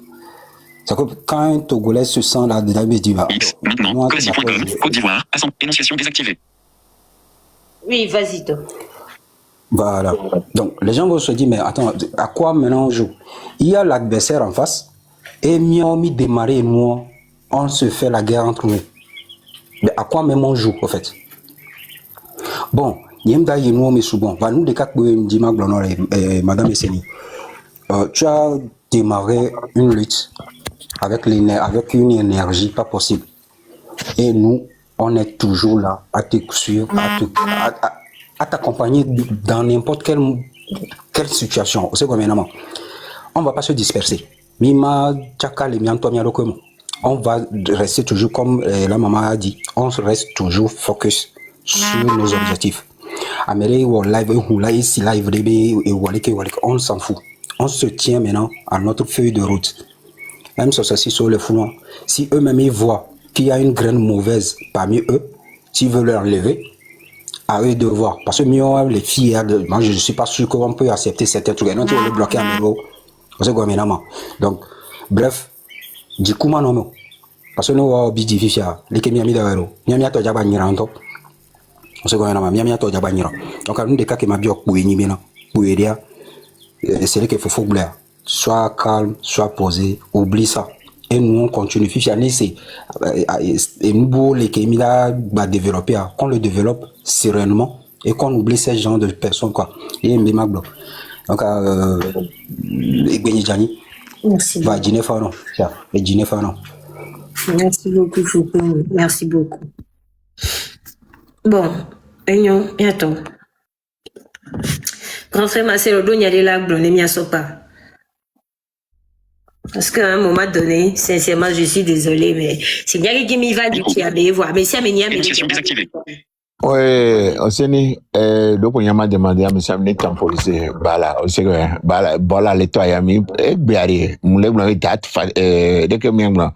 H: C'est que quand un Togolais se sent là, dedans, il dit,
E: X, maintenant, Cosi.com, Côte d'Ivoire, énonciation désactivée.
A: Oui, vas-y, toi.
H: Voilà. Donc, les gens vont se dire, mais attends, à quoi maintenant on joue? Il y a l'adversaire en face, et Miomi démarrer, nous, on se fait la guerre entre nous. Mais à quoi même on joue, en fait? Bon, Yemda Yeno Messoubon, va nous décaper Dima Blonor et Madame Esseni. Tu as démarré une lutte avec une énergie pas possible. Et nous, on est toujours là à te suivre, à t'accompagner dans n'importe quelle situation. C'est comme évidemment. On ne va pas se disperser. On va rester toujours comme la maman a dit. On reste toujours focus sur nos objectifs. On s'en fout. On se tient maintenant à notre feuille de route. Même si c'est sur le front. Si eux-mêmes ils voient qu'il y a une graine mauvaise parmi eux, s'ils veulent l'enlever, à eux de voir. Parce que les filles, moi je ne suis pas sûr qu'on peut accepter certains trucs. Non, tu vas les bloquer à niveau. Donc, bref, du coup, non. Parce que nous avons dit les Kémiami d'Avero. Miami to Jaba Niranto. On se connaît dans Miami to Jaba Niran. Donc, nous, des cas qui m'a bien pour aider, c'est qu'il faut blaire. Soit calme, soit posé, oublie ça. Et nous, on continue. Et nous, les Kémi va développer, qu'on le développe sereinement et qu'on oublie ces gens de personnes, quoi. Et Mbemaglo. Donc,
F: Merci.
H: Va dîner fano. Et dîner fano.
F: Merci beaucoup, Foucault. Merci beaucoup. Bon, et attends. Grand frère Marcelo, il y a des lacs blancs, les miens sont pas. Parce qu'à un moment donné, sincèrement, je suis désolée, mais c'est bien qu'il m'y va du qui a voir. Mais si à
E: Initiation désactivée.
G: Ouais, Oseni, donc on y a demandé à M. Amné temporiser, bala, bala, les toits, yami, biari, moulé, blanc, date, dès que mien blanc,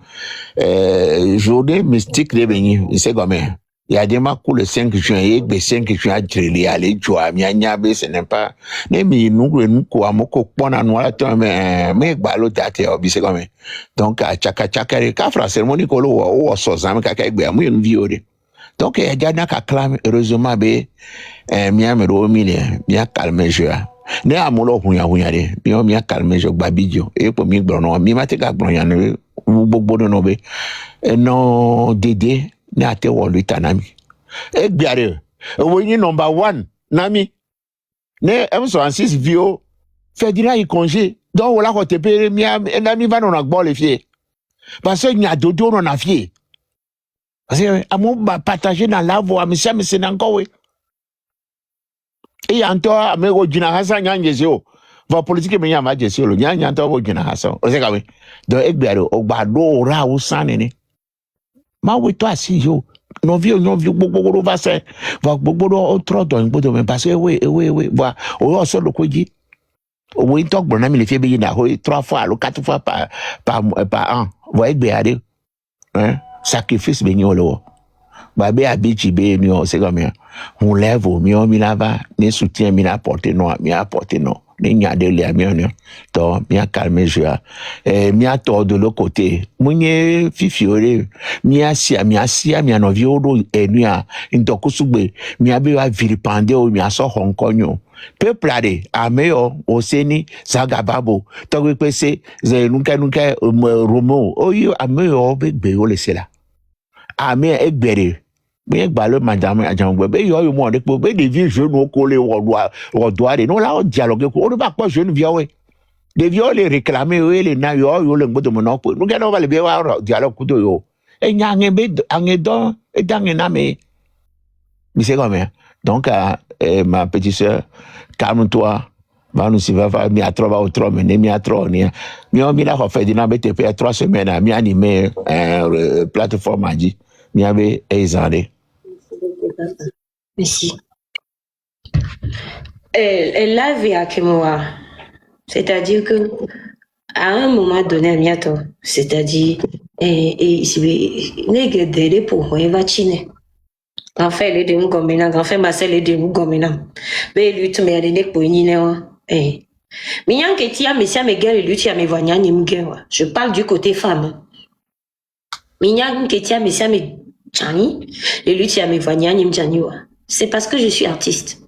G: journée mystique de béni, c'est comme, il y a des marques le 5 juin, et le 5 juin, il allé, tu as mis à ce n'est pas, nous, quoi, moko, pona, noir, mais, balo, date, c'est comme, donc, à tchaka, les cafres, c'est mon nicolo, ou, sozam, kaka, moi, une vie, donc, il y a des cas heureusement, mia me ro mine, mia calme jeu. Ne amulo hunya de, mia calme jeu babidio. Et pour mi brono, mi mate ka bronya ne, bo no be. Non dédé, ne ate wolu tanami. E biare, we number 1, nami. Ne M66 vio, Fedina y congé. Donc, voilà, quand te pere, mia, nami va non akbo le fie. Parce que n'y a dodo non a fie. Parce que, à mon partager dans la voie, mais c'est encore, oui. Et en toi, à mes rodina Hassan, y'en jesio. Va politique, mais y'en va jesio, le y'en toi, rodina Hassan. Vous savez, donc, ekbero, ogbado, ra, ou sanene. Ma, oui, toi, si, yo. Non, vieux, beaucoup, va se, va, beaucoup, trop, dans une mais parce que, oui, va, on sort le coup dit. Oui, donc, bon, ami, les filles, il y a 3 fois, 4 fois par an. Vous voyez, ekbero, hein? Sacrifice benyolo babé abichi be ni o c'est comme on lève au mieux mi lava ne soutien mi apporter non ne nya de le mi on to mi calmer joie mi a to de l'autre côté munye fifiore mi asia mi no viodo enua ndokusugbe mi abe wa vilipande o mi aso honkonyo peuple ade ameo oseni zagababo to pe se ze nunca romo oyo ameo be gbe o le sela ame egbere be gba le madame ajangbe be yo mo de po be de vie jeune ko le wodoa de no la dialogue ko o ba po jeune vie we de vie le réclamer we le na yo le gbodo mo no po no ga no va le be wa dialogue ko do yo e nya nge be ange don e dange na me mi c'est comme donc ma petite sœur calme-toi va nous si va mi a trova au tro mais mi a tro ni mi on mi la fait dina bete pe 3 semaines mi animé plateforme a dit mi avait exandé.
F: Merci. Elle l'avait à Kemoa. C'est-à-dire que à un moment donné, à Miato, c'est-à-dire négédé pour moi va chiner. Grand frère les deux gomina, grand frère Marcel les deux gomina. Mais lutte mais elle n'est pas une Minyan Ketia, mais si à mes gars, lutte à mes voyants, je parle du côté femme. Minyan Ketia, mais si à mes Chani, les luttes à mes voyants, c'est parce que je suis artiste.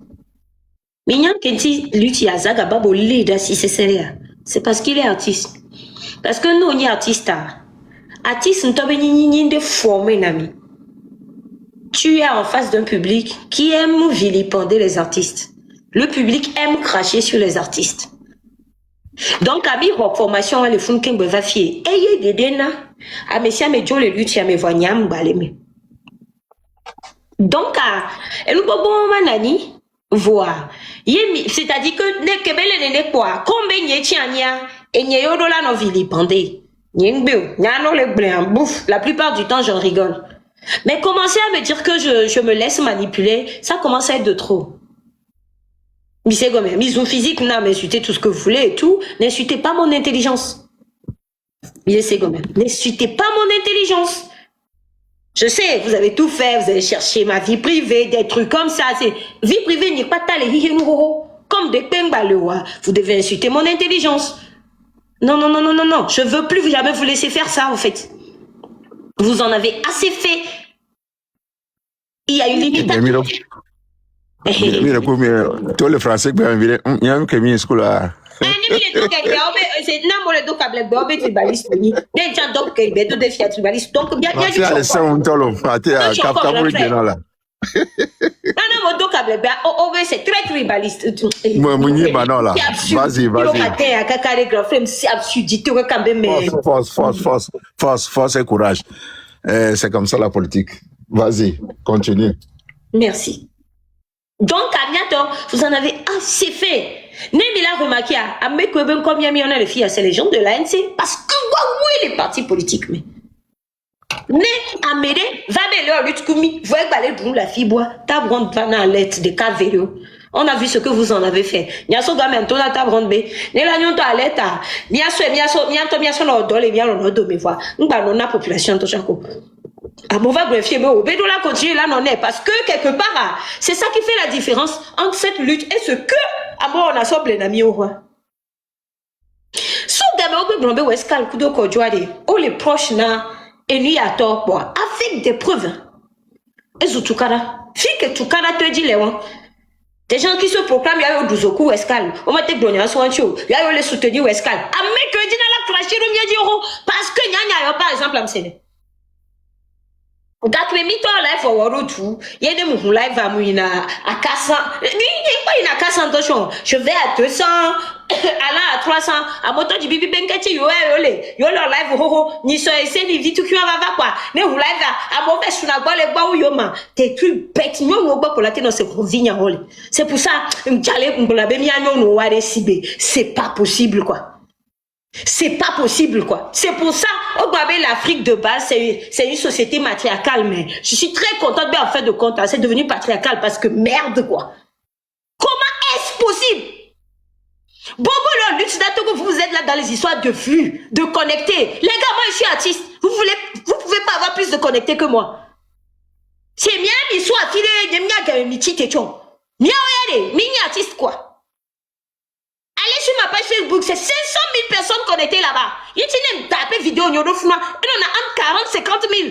F: Minyan Keti, lutte à Zagababo, Lida, si c'est sérieux. C'est parce qu'il est artiste. Parce que nous, on est artistes. Artistes, nous sommes de former, nami. tu es en face d'un public qui aime vilipender les artistes. Le public aime cracher sur les artistes. Donc, à mi formation, les fonds qui me va fier. Et il y a des gens, à mes siens, mes les luttes, à mes voignams, balé. Donc, nous pouvons manani voir. C'est-à-dire que ne kebele ne quoi, combien y tiania et n'y a dola no vilipendé. N'y a no le blanc bouffe. La plupart du temps, j'en rigole. Mais commencer à me dire que je me laisse manipuler, ça commence à être de trop. Mais c'est comme mise physique, non, m'insultez tout ce que vous voulez et tout, n'insultez pas mon intelligence. Mais c'est comme n'insultez pas mon intelligence. Je sais, vous avez tout fait, vous avez cherché ma vie privée, des trucs comme ça. C'est vie privée n'est pas tal et comme des pengbalua. Vous devez insulter mon intelligence. Non, non, non, non, non, non. Je veux plus jamais vous laisser faire ça, en fait. Vous en avez assez fait. Il y a une limite.
G: Mira, tous les Français qui viennent venir, il y a un qui vient à l'école là.
F: C'est très tribaliste.
G: Vas-y, force et courage. C'est comme ça la politique. Vas-y, continue.
F: Merci. Donc, à bientôt, vous en avez assez fait. Nemila remarqué à me que combien il y en a les filles, c'est les gens de l'ANC, parce que oui, les partis politiques, mais. Ne Amédée, va belle lutte koumi, voyez balai pour la fille bois, tabron vana lettre de Cavério. On a vu ce que vous en avez fait. Niaso gamin to la tabron be. Ne la nyon to aleta. Niaso no dole bien no do me voir. Ngba no na population to chako. Ah bon va bref, mais au bédo la continuer là non est parce que quelque part c'est ça qui fait la différence entre cette lutte et ce que à moi on a soble nami au roi. Sous gamin au blombe weskal kudo ko joade. Oh les proches na et nuit à tort quoi avec des preuves. Et Zoutoukara, fille que Toukara te dit les des gens qui se proclament y'a eu 12 coups escale. On m'a dit donner un soin chaud. Y'a eu les soutenir escale. Ah mais que dit la cracher le mien d'euro parce que n'y a par exemple am séné. Gat me mito live for tout. Il y a des mouvements live à mouina à 400. Il n'y a pas une à 400 attention. Je vais à 200, à 300. À moto du bibi benketi yo yo leur live ho ni so essayer ni vite qui va quoi. Ne vous live à mauvais sous la balle ba ou yoma. T'es trucs bêtes non no ba pour la tête dans ce vigna rôle. C'est pour ça m'tale m'bola be mi anyo no wa recibe. C'est pas possible quoi. C'est pas possible, quoi. C'est pour ça, au Gabé, l'Afrique de base, c'est une société matriarcale, mais je suis très contente, mais en fait de compte, c'est devenu patriarcal parce que merde, quoi. Comment est-ce possible? Bobo, le lutte, que vous êtes là dans les histoires de flux, de connecter. Les gars, moi, je suis artiste. Vous pouvez pas avoir plus de connectés que moi. C'est bien, mais soit affilé, artiste, quoi. Allez sur ma page Facebook, c'est 500 000 personnes connectées là-bas. Il y a une tapé vidéo, il y a entre 40 50 000.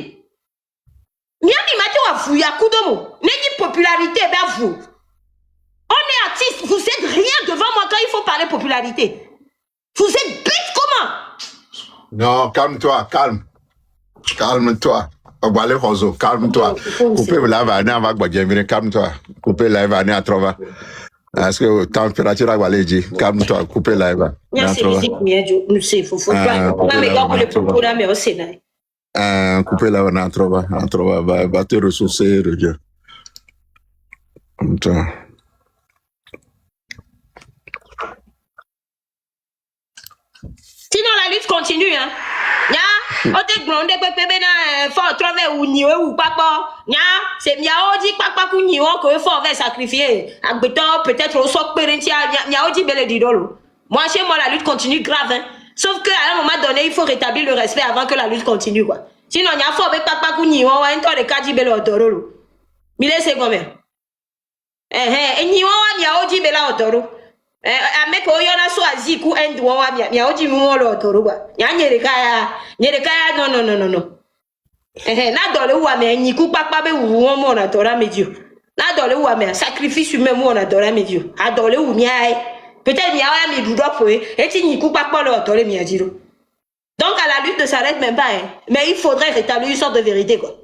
F: Miami Mathieu a vous, il y a coup de mots. N'est-ce popularité, ben vous. On est artiste, vous êtes rien devant moi quand il faut parler popularité. Vous êtes bête comment?
G: Non, calme-toi, calme. Calme-toi. Calme-toi. Coupez la vanne avec calme-toi. Coupez la vanne à Trova. Est-ce que température va aller dire calme-toi, coupez la vanne.
F: C'est musique, mais c'est faux. On a mes gars pour les propos là, mais au Sénat.
G: Coupez la vanne à Trova, va te ressourcer, reviens.
F: Sinon, la lutte continue, hein. Nya, on te demande que na faut trouver ou niwe ou papa. Nya, c'est miao dit papa ku niwe que faut faire sacrifier. Agbeton peut-être au sok perentia miao dit belle didolo. Moi chez moi la lutte continue grave, hein. Sauf que à un moment donné, il faut rétablir le respect avant que la lutte continue quoi. Sinon nya faut avec papa ku niwe on toi de kadi belle odoro. Mille c'est combien? Et niwe miao dit belle odoro. Ameko yona so aziku end wa mia oji mu lo toruba nya nyere kaya no na dole wa me nyiku papa be wu won mo na tora medio na dole wa me sacrifice humain mo na tora medio a dole wu mi ai peut-être mia wa mi dudo po e ti nyiku papa lo tore mi adiro donc à la lutte ne s'arrête même pas hein. Mais il faudrait rétablir une sorte de vérité quoi.